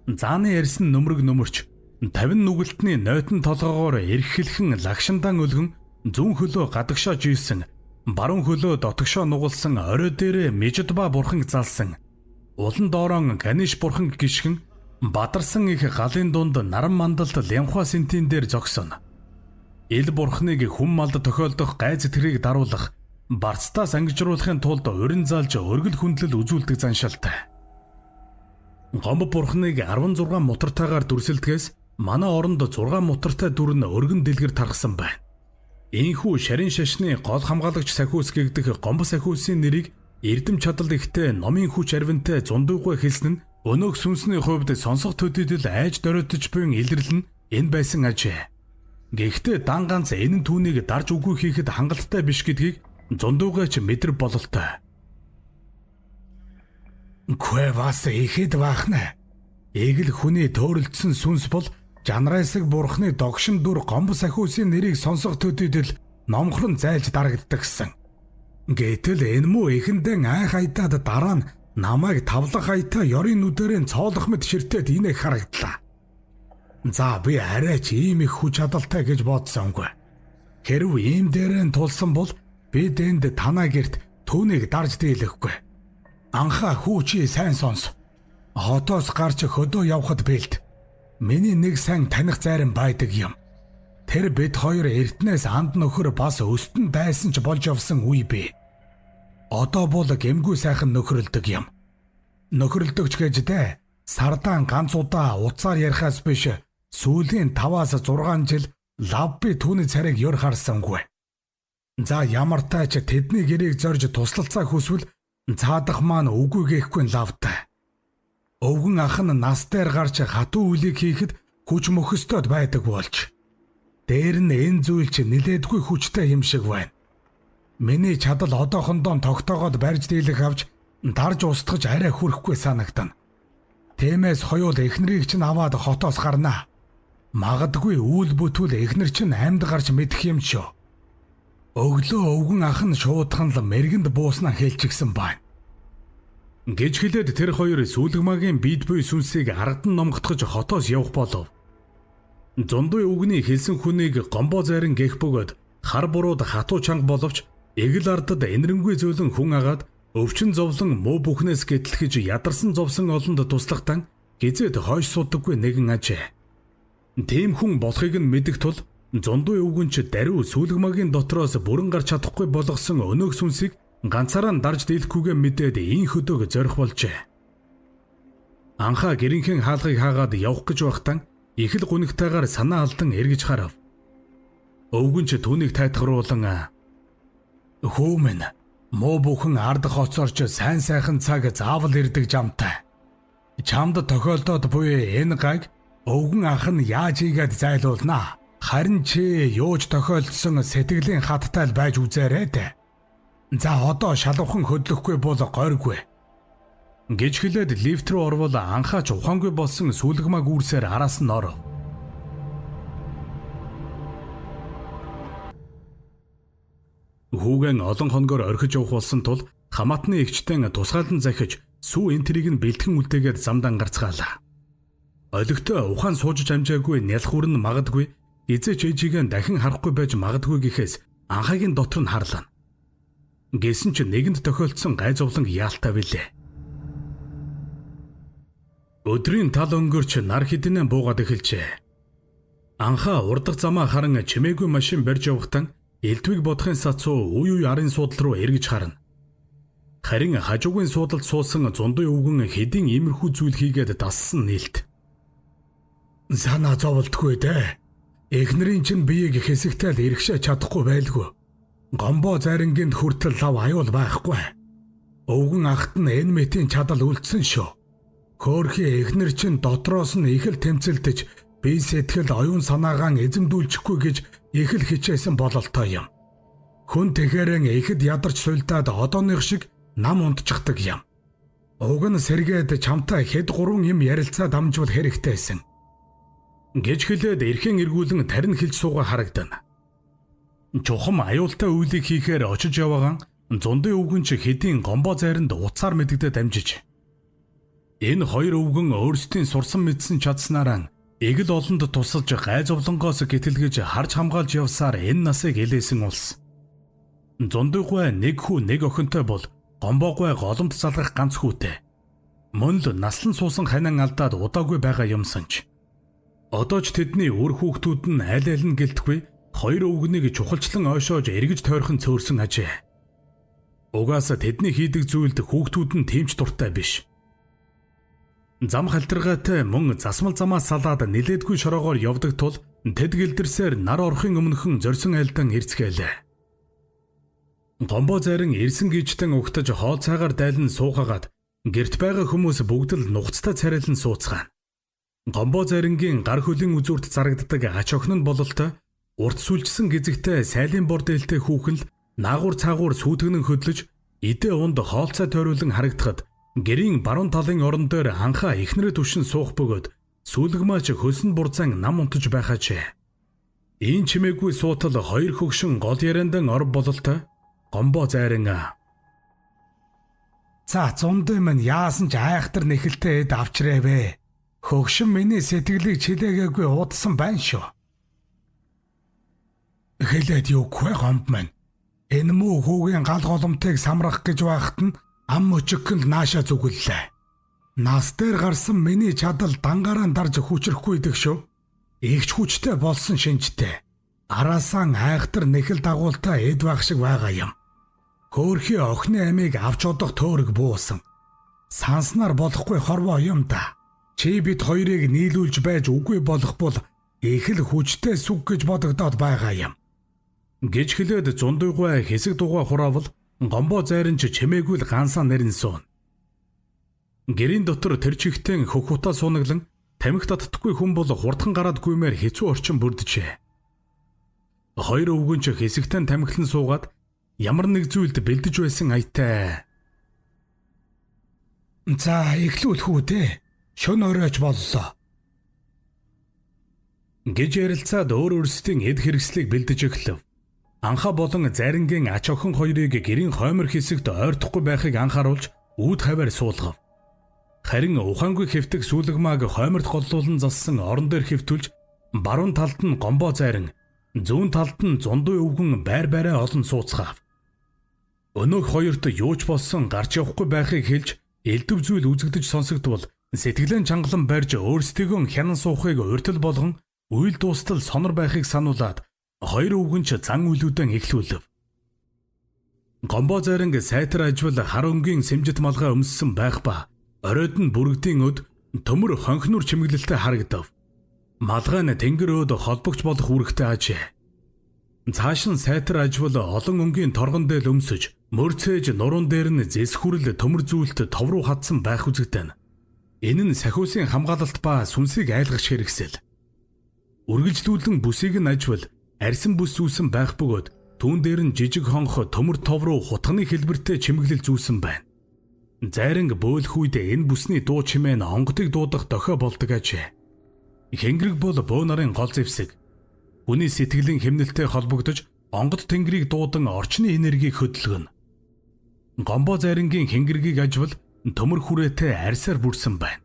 зааны ярьсан нөмрөг нөмөрч 50 нүгэлтний нойтон толгоогоор эрхэлхэн лагшиндаан өлгөн зүүн хөлөө гадагшааж ийсэн баруун хөлөө дотгошоо нугалсан орой дээрээ Междба бурхан залсан улан доорон Ганиш бурхан гიშгэн бадарсан их галын дунд наран мандалд лямхва сентин дээр зогсоно. Ил бурханыг хүм малд тохиолдох гай зэтгэрийг даруулах барцтаас ангижруулахын тулд урин залж өргөл хүндлэл үзүүлдэг заншилтай. Гомбо бурханыг 16 мутартайгаар дүрсэлдгээс манай оронд 6 мутартай дүр нь өргөн дэлгэр тархсан байна. Ийхүү шарин шашны гол хамгаалагч сахиус гэгдэх гомбо сахиусын нэрийг эрдэм чадал ихтэй номын хүч арвинтай зундуугай хэлсэн нь өнөөх сүнсний хувьд сонсох төдийдл айж доройтож буйн илэрлэл нь энэ байсан ажээ. Гэхдээ дан ганц энэ түүнийг дарж үгүй хийхэд хангалттай биш гэдгийг зундуугайч мэдэр бололтой. Квевас ихэд баахна. Эгэл хүний төөрөлдсөн сүнс бол Жанрасыг бурхны догшин дүр гомбо сахиусын нэрийг сонсох төдийдл номхрон зайлж дарагддаг гэсэн. Гэтэл энэ муу эхэндэн айх айдаад дараа нь Намайг тавлах хаята ёрын нүдэрэн цоолох мэт ширтээд инех харагдлаа. За би арай ч ийм их хүч чадалтай гэж бодсонгүй. Хэрв ийм дээрэн тулсан бол бид энд танаа герт түүнийг дарж дийлэхгүй. Анхаа хүүчи сайн сонс. Хотоос гарч хөдөө явхад бэлд. Миний нэг сайн таних зайран байдаг юм. Тэр бид хоёр эрднээс анд нөхөр бас өстөн байсан ч болж явсан үе бий. Одоо бол гэмгүй сайхан нөхрөлдөг юм. Нөхрөлдөгч гэж дээ. Сардаан ганц удаа уцаар ярихаас биш сүүлийн 5-6 жил лав би түүний царайг ёр харсангүй. За ямар тач тэдний гэрээг зорж туслалцаа хүсвэл цаадах маань үгүй гээхгүй лавтай. Өвгөн ах нь нас дээр гарч хатуу үлийг хийхэд хүч мөхөсtöд байдаг болж. Дээр нь энэ зүйл чи нилээдгүй хүчтэй юм шиг байна. Миний чадал одоохондоо тогтоогоод барьж дийлэх авч дарж устгаж арай хүрэхгүй санагдана. Тиймээс хоёул эхнэрийг чинь аваад хотоос гарнаа. Магадгүй үйл бүтүүл эхнэр чинь амьд гарч мэдэх юм шүү. Өглөө өвгөн ах нь шуудхан л мэргэнд бууснаа хэлчихсэн байна. Гэж хэлээд тэр хоёр сүүлгмагийн бид буй сүнсийг аргадан номготгож хотоос явах болов. Зундуй өвгний хэлсэн хүнийг гомбоо зайран гэх бөгөөд хар бурууд хатуу чанга боловч эгэл ардад энэрэнгүй зөөлөн хүн агаад өвчин зовлон муу бүхнээс гэтлэхэж ядарсан зовсон олонд туслахтан гизээд хойш судаггүй нэгэн ажээ. Тийм хүн болохыг нь мэдэх тул зундуй өвгөнч даруй сүүлгмагийн дотроос бүрэн гарч чадахгүй болгосон өнөөх сүнсийг ганцаараа дарж дийлэхгүйгээ мэдээд ийн хөдөг зорих болжээ. Анхаа гэрийнхэн хаалгыг хаагаад явах гэж байхдаа их л гунигтайгаар санаа алдан эргэж харав. Өвгөнч түүнийг тайтгаруулан "Хөөмэн, муу бүхэн ард хоцорч сайн сайхан цаг заавал ирдэг жамтай. Чамд тохиолдоод буй энэ гайг өвгөн ах нь яаж ийгээд зайлуулнаа. Харин чи юуж тохиолдсон сэтгэлийн хаттай байж үзээрэй дээ. За одоо шалуухан хөдлөхгүй бол гойргүй." Гэж хэлээд лифт рүү орвол анхаач ухаангүй болсон сүүлгмаг үүрсээр араас нь оров. Хүүгэн олон хоногор орхиж явах болсон тул хамаатны эгчтэн тусгаалan захиж сүү энтрийг нь бэлтгэн үлдээгээд замдан гарцгаалаа. Олигтой ухаан суужж амжаагүй нялх хүрн магадгүй эзэж ээжигээ дахин харахгүй байж магадгүй гэхээс анхаагийн дотор нь харлаа. Гэсэн ч нэгэнд тохиолдсон гай зовлон яалтай билээ. Өдрийн тал өнгөрч нар хідэнэ буугаад эхэлжээ. Анхаа урдах замаа харан чимээгүй машин барьж явахдаа элдвийг бодохын сацуу үе үе арын суудлал руу эргэж харна. Харин хажуугийн суудалд суусан зундуй өвгөн хэдийн иймэрхүү зүйл хийгээд дассан нээлт. Санаа зовлтгүй дээ. Эхнэрийн чинь биеийг хэсэгтэл эргэшээ чадахгүй байлгүй. Гомбоо зайрангинд хүртэл лав аюул байхгүй. Өвгөн ахт нь энэ мэтийн чадал үлдсэн шүү. Хөөрхий эхнэр чинь дотроос нь их л тэмцэлдэж бие сэтгэл оюун санаагаа эзэмдүүлчихгүй гэж их л хичээсэн бололтой юм. Хүн тэхээрэн ихэд ядарч суйлдаад одооных шиг нам унтчихдаг юм. Уг нь сэргээд чамтай хэд 3 юм ярилцаад амжвал хэрэгтэйсэн. Гэж хэлээд эрхэн эргүүлэн тарин хэлж суугаа харагдана. Чухам аюултай үйлийг хийхээр очиж яваагаан зундын өвгөн ч хэдийн гомбоо зайранд уцаар мэддэгдээ дамжиж. Энэ хоёр өвгөн өөрсдийн сурсан мэдсэн чадсанаараа эгэл олонд тусалж гай зовлонгоос гэтэлгэж харж хамгаалж явсаар энэ насыг элээсэн улс. Зундыггүй нэг хүү нэг охинтой бол гомбоогой голомт залгах ганц хүүтэй. Мөн л наслан суусан ханин алдаад удаагүй байгаа юмсанч. Одоо ч тэдний үр хүүхдүүд нь аль аль нь гэлтгүй хоёр өвгөнийг чухалчлан ойшоож эргэж тойрхон цөөрсөн ажээ. Угаасаа тэдний хийдэг зүйлд хүүхдүүд нь тэмч дуртай биш. Зам халтаргаатай мөн засмал замаас салаад нилээдгүй шороогоор явдаг тул тэд гэлдэрсээр нар орохын өмнөхөн зорьсон айлдан ирцгээлээ. Гомбоо зайран ирсэн гिचтэн угтаж хоол цайгаар дайлан суугагаад гэрт байгаа хүмүүс бүгд л нухацтай царайлан сууцгаана. Гомбоо зайрангийн гар хөлийн үзүүрт зарагддаг ач охин нь бололтой урт сүлжсэн гизэгтэй сайлын бор дээлтэй хүүхэн л наагур цаагур сүйтгэн хөдлөж идэ унд хоолцоо тойруулан харагдахад гэрийн баруун талын орон дээр анхаа эхнэрээ түшин суух бөгөөд сүүлгмаач хөлсөн бурзан нам унтаж байхаажээ. Ийм чимээгүй суутал хоёр хөгшин гол яриандан ор бололтой гомбоо зайран За зундын минь яасан ч айхтар нэхэлтэй эд авчрээвэ. Хөгшин миний сэтгэлийг чилээгээгүй уудсан байна шүү. Хэлээд юугүй гомб минь. Энэ муу хүүгийн гал голомтыг самрах гэж байхад нь ам мөчгөнд нааша зүгэллээ. Нас дээр гарсан миний чадал дангаараа дарж хүчрэхгүй идэх шүү. Игч хүчтэй болсон шинжтэй. Араасан айхтар нэхэл дагуултай эд байх шиг байгаа юм. Хөөрхий охины амийг авч удах төөрөг буусан. Санснаар болохгүй хорвоо юм да. Чи бид хоёрыг нийлүүлж байж үгүй болох бол их л хүчтэй сүг гэж бодогдоод байгаа юм. Гэж хэлээд зундуйгай хэсэг дугаа хураавал гомбоо зайран ч чимээгүй л гансаа нэрэн суун. Гэрийн дотор тэр чихтэн хөх хутаа суунаглан тамхи татдаггүй хүн бол хурдхан гараад гүймээр хэцүү орчин бүрджээ. Хоёр өвгөн ч хэсэгтэн тамхилан суугаад ямар нэг зүйлд бэлдэж байсан аятай. За эхлүүлэх үү дээ. Шөнө оройч боллоо. Гэж ярилцаад өөр өөрсдийн эд хэрэгслийг бэлдэж эхлэв. Анхаа болон Зарингийн ач охин хоёрыг гэрийн хоймор хэсэгт ойртохгүй байхыг анхааруулж үүд хаваар суулгав. Харин ухаангүй хэвтэг сүүлгмааг хойморт голлуулан зассан орон дээр хэвтүүлж баруун талд нь гомбоо Зарин, зүүн талд нь зундуй өвгөн байр байраа олон сууцгаав. Өнөөх хоёрт юуч болсон гарч явахгүй байхыг хэлж элдв зүйл үзэгдэж сонсогдвол сэтгэлэн чангалан барьж өөрсдийгөө хянан суухыг урьдчил болгон үйл дуустал сонор байхыг сануулад хоёр өвгөн ч зан үйлүүдэн эхлүүлв. Гомбоо Заринг сайтар ажвал хар өнгийн сэмжит малгай өмссөн байх ба оройд нь бүрэгдийн өд төмөр хонхнуур чимэглэлтэй харагдав. Малгай нь тэнгэр өд холбогч болох үүрэгтэй ажээ. Цааш нь сайтар ажвал олон өнгийн торгон дээр өмсөж мөрцөөж нуруунд дээр нь зэсхүрэл төмөр зүйлт тов руу хатсан байх үзэгдэн. Энэ нь сахиусын хамгаалалт ба сүнсийг айлгах хэрэгсэл. Үргэлжлүүлэн бүсийг нь ажвал арьсан бүс зүүсэн байх бөгөөд түүн дээр нь жижиг хонх төмөр тов руу хутганы хэлбэртэй чимэглэл зүүсэн байна. Заринг бөөлөх үед энэ бүсний дуу чимээ нь онгодыг дуудах дохио болдог ажээ. Хэнгэрэг бол бөө нарын гол зэвсэг. Хүний сэтгэлийн хэмнэлтэй холбогдож онгод тэнгэрийг дуудан орчны энергийг хөдөлгөнө. Гомбоо Зарингийн хэнгэрэгийг ажвал төмөр хүрээтэй арьсаар бүрсэн байна.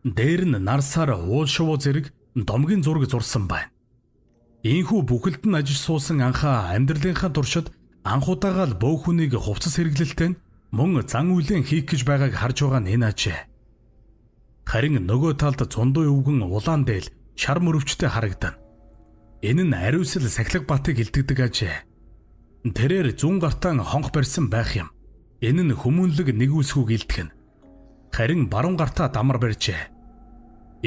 Дээр нь нарсаар уул шувуу зэрэг домгийн зураг зурсан байна. Ийхүү бүхэлд нь ажиж суусан анхаа амьдралынхаа туршид анхудаага л бөө хүнийг хувцас хэрэглэлтэй мөн зан үйлэн хийх гэж байгааг харж байгаа нь энэ ажээ. Харин нөгөө талд зундуй өвгөн улаан дээл шар мөрөвчтэй харагдана. Энэ нь ариусл сахилга батыг илтгэдэг ажээ. Тэрээр зүүн гартаа хонх барьсан байх юм. Энэ нь хүмүүнлэг нэгүүлсгүйг илтгэн. Харин баруун гартаа дамар барьжээ.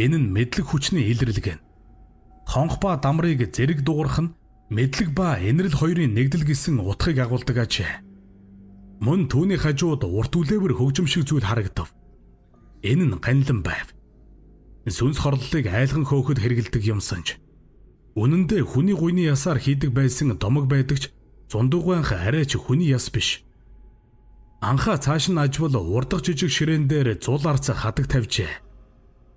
Энэ нь мэдлэг хүчний илэрлэгэн. Хонх ба дамрыг зэрэг дуурах нь мэдлэг ба энэрл хоёрын нэгдэл гэсэн утгыг агуулдаг ажээ. Мөн түүний хажууд урт үлээвэр хөгжим шиг зүйл харагдав. Энэ нь ганлан байв. Сүнс хорлолыг айлган хөөхөд хэрэгэлдэг юмсанж. Үнэн дээр хүний гуйны ясаар хийдэг байсан домог байдаг ч зундууганх арай ч хүний яс биш. Анхаа цааш нь ажвал урдах жижиг ширээн дээр зул арц хадаг тавьжээ.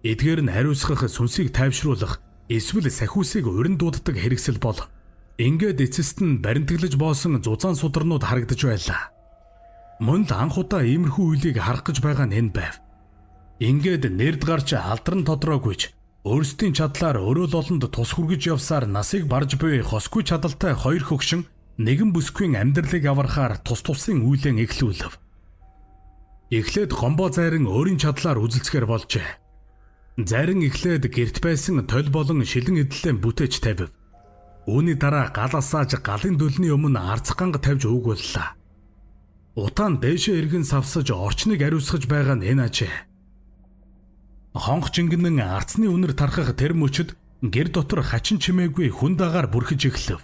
Эдгээр нь хариуцах сүнсийг тайвшруулах эсвэл сахиусыг урин дууддаг хэрэгсэл бол ингээд эцэст нь баримтаглаж боосон зузаан сударнууд харагдаж байлаа. Мөн л анх удаа иймэрхүү үйлийг харах гэж байгаа нь энэ байв. Ингээд нэрд гарч алдран тодроогүй өөрсдийн чадлаар өрөөл олонд тус хүргэж явсаар насыг барж буй хосгүй чадалтай хоёр хөгшин нэгэн бүсгүй амьдралыг аврахаар тус тусын үйлэн эхлүүлв. Эхлээд Гомбоо Зарин өөрийн чадлаар үзэлцгээр болжээ. Зарин эхлээд гэрт байсан толь болон шилэн эдлээ бүтээж тавив. Үүний дараа гал асааж галын дөлний өмнө арцх ганга тавьж өгүүллээ. Утаан дээшээ эргэн савсаж орчныг ариусгаж байгаа нь энэ ажээ. Хонх жингэнэн арцны үнэр тархах тэр мөчөд гэр дотор хачин чимээгүй хүн дагаар бүрхэж эхлэв.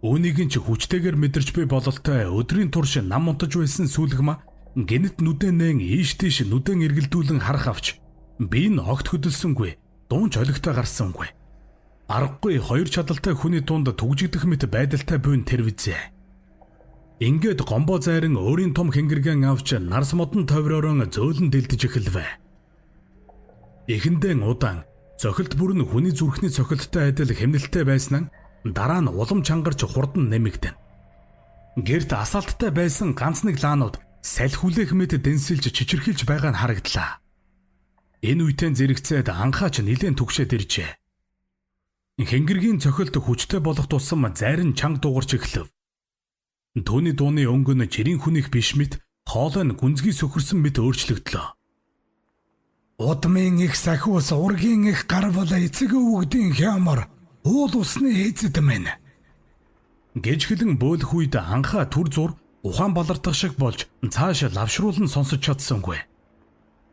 Үүнийг нь ч хүчтэйгээр мэдэрч буй бололтой өдрийн турш нам унтаж байсан сүүлгма гинэт нүдэнэн ийш тийш нүдэн эргэлдүүлэн харах авч би энэ огт хөдөлсөнгүй дуунч олигтой гарсангүй. Аргагүй хоёр чадалтай хүний тунд түгжигдэх мэт байдалтай буйн тэр визээ. Ингээд Гомбоо Зарин өөрийн том хэнгэргэн авч нарс модон товроорон зөөлөн дэлдэж эхэлвэ. Эхэндээ удаан цохилт бүр нь хүний зүрхний цохилттой адил хэмнэлттэй байснаа дараа нь улам чангарч хурдан нэмэгдэн. Гэрт асаалттай байсан ганц нэг лаанууд салхи хүлээх мэт дэнсэлж чичирхийлж байгаа нь харагдлаа. Энэ үеийн зэрэгцээд анхаач нилээн түгшээд иржээ. Хэнгэргийн цохилт хүчтэй болох тусам зайрн чанга дуугарч эхлэв. Түүний дууны өнгө нь жирийн хүнийх биш мэт хоолой нь гүнзгий сөхөрсөн мэт өөрчлөгдлөө. Удмын их сахиус ургийн их гарвал эцэг өвгдийн хямар уул усны эзэд мэн. Гэжгэлэн бөөлөх үед анхаа түр зур ухаан балартах шиг болж цааш лавшруулан сонсож чадсангүй.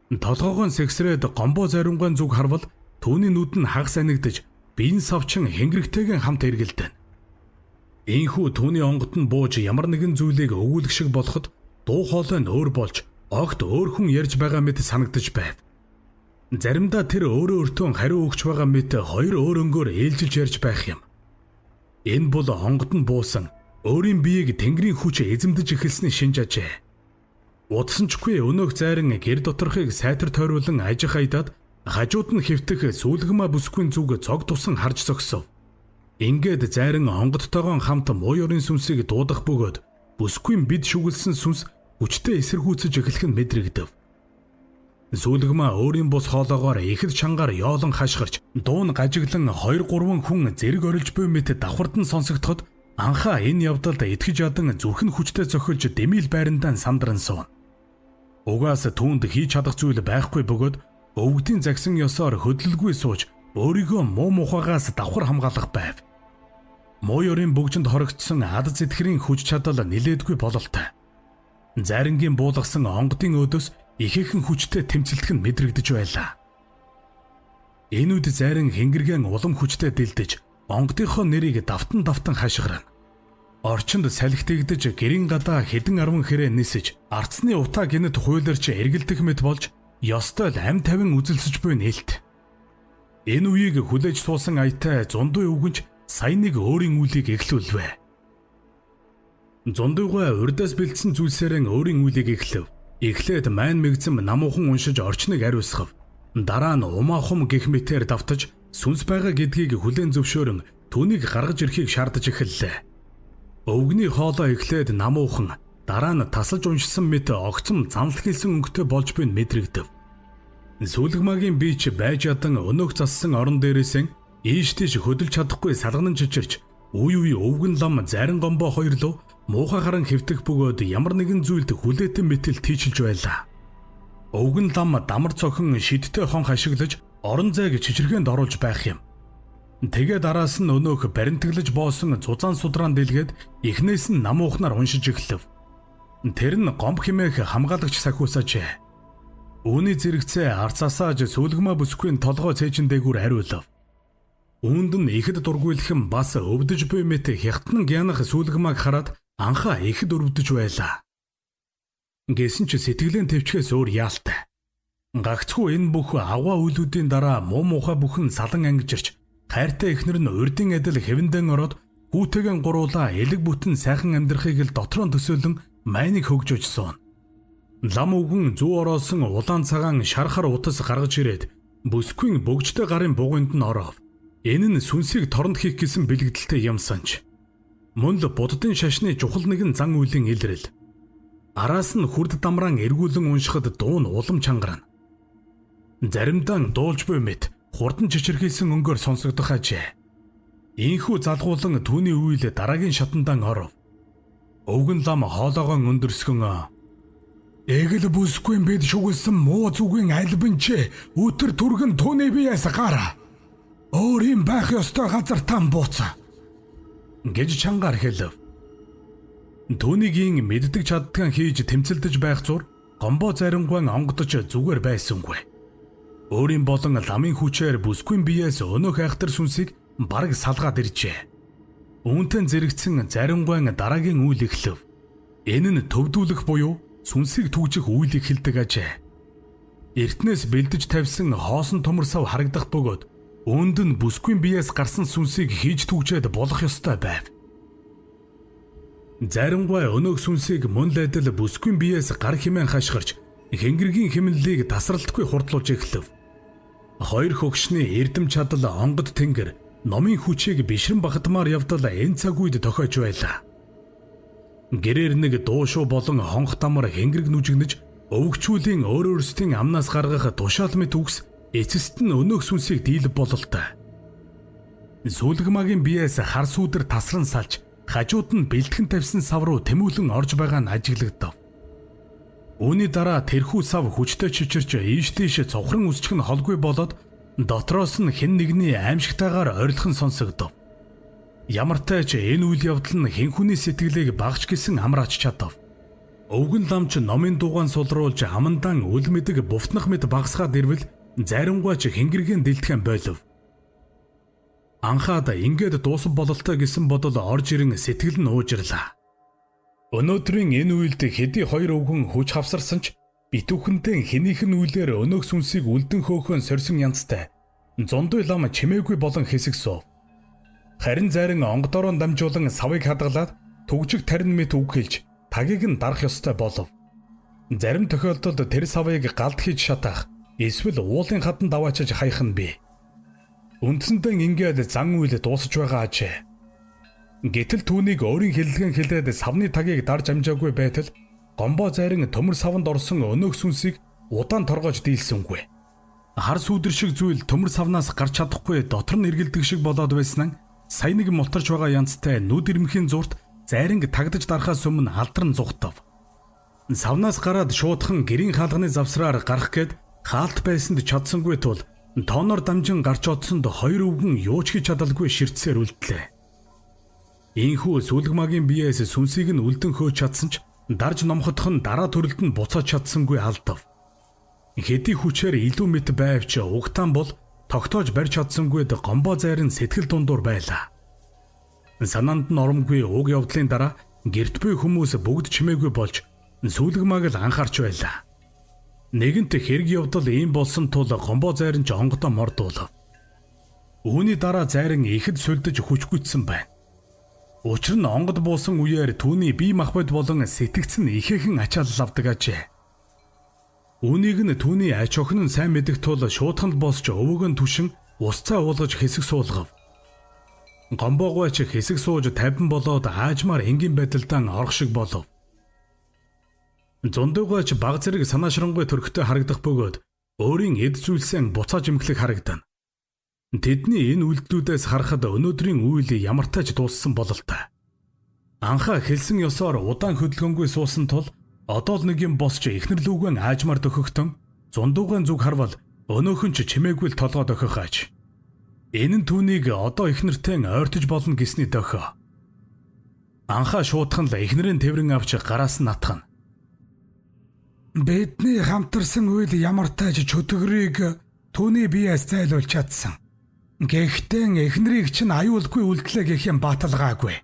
Толгоогоо сэгсрээд гомбо заримгаан зүг харвал түүний нүд нь хагас анигдаж биеийн савчин хэнгэрэгтэйгэн хамт эргэлдэн. Ийхүү түүний онгот нь бууж ямар нэгэн зүйлийг өгүүлэх шиг болоход дуу хоолой нь өөр болж огт өөр хүн ярьж байгаа мэт санагдаж байв. Заримдаа тэр өөрөө өөртөө хариу өгч байгаа мэт хоёр өөр өнгөөр ээлжилж ярьж байх юм. Энэ бол онгод нь буусан өөрийн биеийг тэнгэрийн хүч эзэмдэж эхэлсний шинж ажээ. Удсанчгүй өнөөх зайран гэр доторхыг сайтар тойруулан ажих айдаад хажууд нь хэвтэх сүүлгэмаа бүсгүй зүг цог тусан харж зогсов. Ингээд зайран онгодтойгоо хамт муу ёрын сүнсийг дуудах бөгөөд бүсгүй бид шүглсэн сүнс хүчтэй эсэргүүцэж эхлэх нь мэдрэгдэв. Сүүлгэмаа өөрийн бус хоолоогоор ихэд чангаар ёолон хашгирч дуун гажиглан 2-3 хүн зэрэг орилж буй мэт давхардан сонсогдоход анхаа энэ явдалд итгэж ядан зүрхэн хүчтэй зохиолж дэмил байрандаа сандран суун. Угаас түүнд хийж чадах зүйл байхгүй бөгөөд өвгдийн загсан ёсоор хөдлөлгүй сууж өөрийгөө муу мухагаас давхар хамгаалах байв. Муу ёрын бөгжөнд хоригдсон ад зэтгэрийн хүч чадал нилээдгүй бололтой. Зайрангийн буулгасан онгодын өөдөөс ихээхэн хүчтэй тэмцэлтэх нь мэдрэгдэж байлаа. Энэ үед зайран хэнгэргэн улам хүчтэй дэлдэж онгодынхоо нэрийг давтан хашгирна. Орчинд салхитэгдэж гэрийн гадаа хэдэн 10 хэрэг нисэж арцны утаа гинэт хуйларч эргэлдэх мэт болж ёстой л амь тавин үзэлсэж буй нээлт. Энэ үеийг хүлээж суусан аятай зундуй өвгөнч сая нэг өөрийн үлийг эхлүүлвэ. Зундуйгаа урдаас бэлдсэн зүйлсээрэн өөрийн үлийг эхлэв. Эхлээд майн мэгзэм намуухан уншиж орчныг ариусгав. Дараа нь умаахум гэх мэтээр давтаж сүнс байгаа гэдгийг хүлээн зөвшөөрөн түүнийг гаргаж ирэхийг шаардаж эхэллээ. Өвгний хоолой эхлээд намуухан, дараа нь тасалж уншсан мэт огцом занал хэлсэн өнгөтэй болж буй мэдрэгдэв. Сүүлгмагийн бие ч байж ядан өнөөх зассан орон дээрээсээ ийш тийш хөдөлж чадахгүй салганан чичирч үе өвгөн лам зарин гомбо хоёрлоо муухай харан хэвтэх бөгөөд ямар нэгэн зүйлд хүлээтэн мэтэл тийчилж байлаа. Өвгөн лам дамар цохон шидтэй хон хашиглаж орон зайг чичиргээнд оруулж байх юм. Тэгээд араас нь өнөөх баримтаглаж боосон зузаан судраан дэлгээд эхнээс нь намуухнаар уншиж эхлэв. Тэр нь гомб химээх хамгаалагч сахиусаажээ. Үүний зэрэгцээ арцаасааж сүүлгэмаа бүсгүй толгой цээжин дээгүүр хариулав. Үүнд нь ихэд дургуйлхэн бас өвдөж буй мэт хятнан гянах сүүлгэмааг хараад анхаа ихэд өрөвдөж байлаа. Гэсэн ч сэтгэлэн төвчгээс өөр яалтай. Гагцхүү энэ бүх аваа үйлүүдийн дараа муу мухай бүхэн салан ангижирч хайртай эхнэр нь урдын адил хэвэндэн ороод хүүтэйгэн гуруула элэг бүтэн сайхан амьдрахыг л дотроо төсөөлөн майныг хөгжөөж суун. Лам өвгөн зүү ороосон улаан цагаан шархар утас гаргаж ирээд бүсгүй бөгжтэй гарын бугуйнд нь оров. Энэ нь сүнсийг торонд хийх гэсэн бэлгэлтэй юм санж. Мөн л буддын шашны чухал нэгэн зан үйлийн илрэл. Араас нь хүрд дамраан эргүүлэн уншихад дуу нь улам чангарна. Заримдаа дуулж буй мэт хурдан чичирхийлсэн өнгөөр сонсогдох ажээ. Ийхүү залгуулан түүний үйл дараагийн шатандаа оров. Өвгөн лам хоолоогоо өндөрсгөн эгэл бүсгүй бид шугулсан муу зүгийн альбин ч өтөр түргэн түүний биеэс гараа. Өөрийн байх ёстой газар там бууцаа гэж чангаар хэлв. Түүнийгийн мэддэг чаддгаан хийж тэмцэлдэж байх зур гомбо заримгаан онгодож зүгээр байсангүй. Өөрийн болон ламын хүчээр бүсгүй биеэс өнөөх айхтар сүнсийг бараг салгаад иржээ. Үүнтэй зэрэгцэн заримгаан дараагийн үйл эхлэв. Энэ нь төвдүүлэх буюу сүнсийг түгжих үйлийг хэлдэг ажээ. Эртнээс бэлдэж тавьсан хоосон төмөрсөв харагдах бөгөөд үүнд нь бүсгүй биеэс гарсан сүнсийг хийж түгжээд болох ёстой байв. Заримгай өнөөх сүнсийг мөн л адил бүсгүй биеэс гар химэн хашгирч хэнгэргийн химнэлийг тасралтгүй хурдлуулж эхлэв. Хоёр хөгшний эрдэм чадал онгод тэнгэр номын хүчийг бишрэн багтмаар явдал энэ цаг үед тохиож байлаа. Гэрээр нэг дуушуу болон хонх дамар хэнгэрэг нүжигнэж өвгчүүлийн өөр өөрсдийн амнаас гаргах тушаал мэт үгс эцэст нь өнөөх сүнсийг дийлб бололтой. Сүүлгмагийн биеэс хар сүүдэр тасран салж хажууд нь бэлтгэн тавьсан сав руу тэмүүлэн орж байгаа нь ажиглагдав. Үүний дараа тэрхүү сав хүчтэй чичирч ийш тийш цовхрон үсчих нь холгүй болоод дотроос нь хэн нэгний аимшигтайгаар орилхон сонсогдов. Ямартай ч энэ үйл явдал нь хэн хүний сэтгэлийг багч гисэн амраач чадав. Өвгөн ламч номын дугаан сулруулж амандан үл мэдэг буфтнах мэд багсгаад ирвэл заримгаач хэнгэргийн дэлтгэн болов. Анхаад ингээд дуусах бололтой гэсэн бодол орж ирэн сэтгэл нь уужрлаа. Өнөөдрийн энэ үйлд хэдий хоёр өвгөн хүч хавсарсан ч битүүхэнтэй хэнийх нь үйлээр өнөөх сүнсийг үлдэн хөөхөн сорьсон янзтай зундуй лам чимээгүй болон хэсэг суув. Харин зарим онгодороо дамжуулан савыг хадгалаад түгжиг тарин мэт үг хэлж тагийг нь дарах ёстой болов. Зарим тохиолдолд тэр савыг галд хийж шатах эсвэл уулын хатан даваачиж хаях нь бий. Үндсэндээ ингээд зан үйл дуусаж байгаа ажээ. Гэтэл түүнийг өөрийн хэллэгэн хэлээд савны тагийг дарж амжаагүй байтал гомбоо зайран төмөр савнд орсон өнөөх сүнсийг удаан торгож дийлсэнгүй. Хар сүүдэр шиг зүйл төмөр савнаас гарч чадахгүй дотор нь эргэлдэг шиг болоод байсан нь сая нэг мултарч байгаа янзтай нүд ирмхийн зурт зайран тагдаж дарахаас өмнө алдран зугтав. Савнаас гараад шуудхан гэрийн хаалганы завсраар гарах гээд хаалт байсанд чадсангүй тул тооноор дамжин гарч одсонд хоёр өвгөн юу ч хийж чадалгүй ширтсээр үлдлээ. Ийхүү сүлгмагийн биеэс сүнсийг нь үлдэн хөөж чадсан ч дарж номходох нь дараа төрөлд нь буцааж чадсангүй алдав. Хэдий хүчээр илүү мэт байвч угтаан бол тогтоож барьж чадсангүйд гомбоо зайрын сэтгэл дундуур байлаа. Санаанд нь оромгүй уг явдлын дараа гэрт буй хүмүүс бүгд чимээгүй болж сүлгмааг л анхаарч байлаа. Нэгэнт хэрэг явдал ийм болсон тул гомбоо зайрын ч онгодоо мордуулав. Үүний дараа зайрын ихэд сүлдэж хүчгүйтсэн байна. Учир нь онгод буусан үеэр түүний бие махбод болон сэтгц нь ихэхэн ачаалал авдаг ажээ. Үүнийг нь түүний ач охин нь сайн мэдэх тул шуудхан л босч өвөөгөө түшин усцаа уулгаж хэсэг суулгав. Гомбоогооч хэсэг сууж 50 болоод аажмаар энгийн байдалдан орох шиг болов. Зундуугаач баг зэрэг санаашрангуй төрхтэй харагдах бөгөөд өөрийн эд зүйлсээ буцааж имглэх харагдана. Тэдний энэ үйлдэлүүдээс харахад өнөөдрийн үйл ямартай ч дууссан бололтой. Анхаа хэлсэн ёсоор удаан хөдөлгөөнгүй суусан тул одоо л нэг юм босч ихнэр лүүгэн аажмаар дөхөхтөн зундуугын зүг харвал өнөөхөн ч чимээгүй л толгой дохих аж. Энэ нь түүнийг одоо ихнэртэй ойртож болно гэсний дохио. Анхаа шуудхан л ихнэрийн тэврэн авч гараас нь натхана. Бидний хамтарсан үйл ямартай ч чөтгөрийг түүний биеэс зайлуулж чадсан. Гэхдээ эхнэрийг чинь аюулгүй үлдлээ гэх юм баталгаагүй.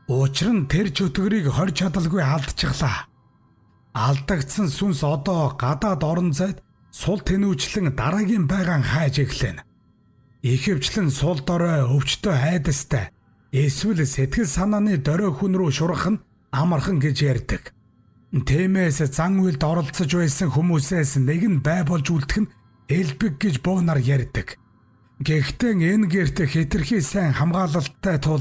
Учир нь тэр чөтгөрийг хорж чадалгүй алдчихлаа. Алдагдсан сүнс одоо гадаад орон зайд сул тэнүүчлэн дараагийн байгаан хайж эхлэнэ. Ихэвчлэн сул дорой өвчтөй хайдастай эсвэл сэтгэл санааны дорой хүн рүү шурах нь амархан гэж ярьдаг. Тиймээс зан үйлд оролцож байсан хүмүүсээс нэг нь бай болж үлдэх нь элбэг гэж буунаар ярьдаг. Гэхдээ энэ гэрт хэтэрхий сайн хамгаалалттай тул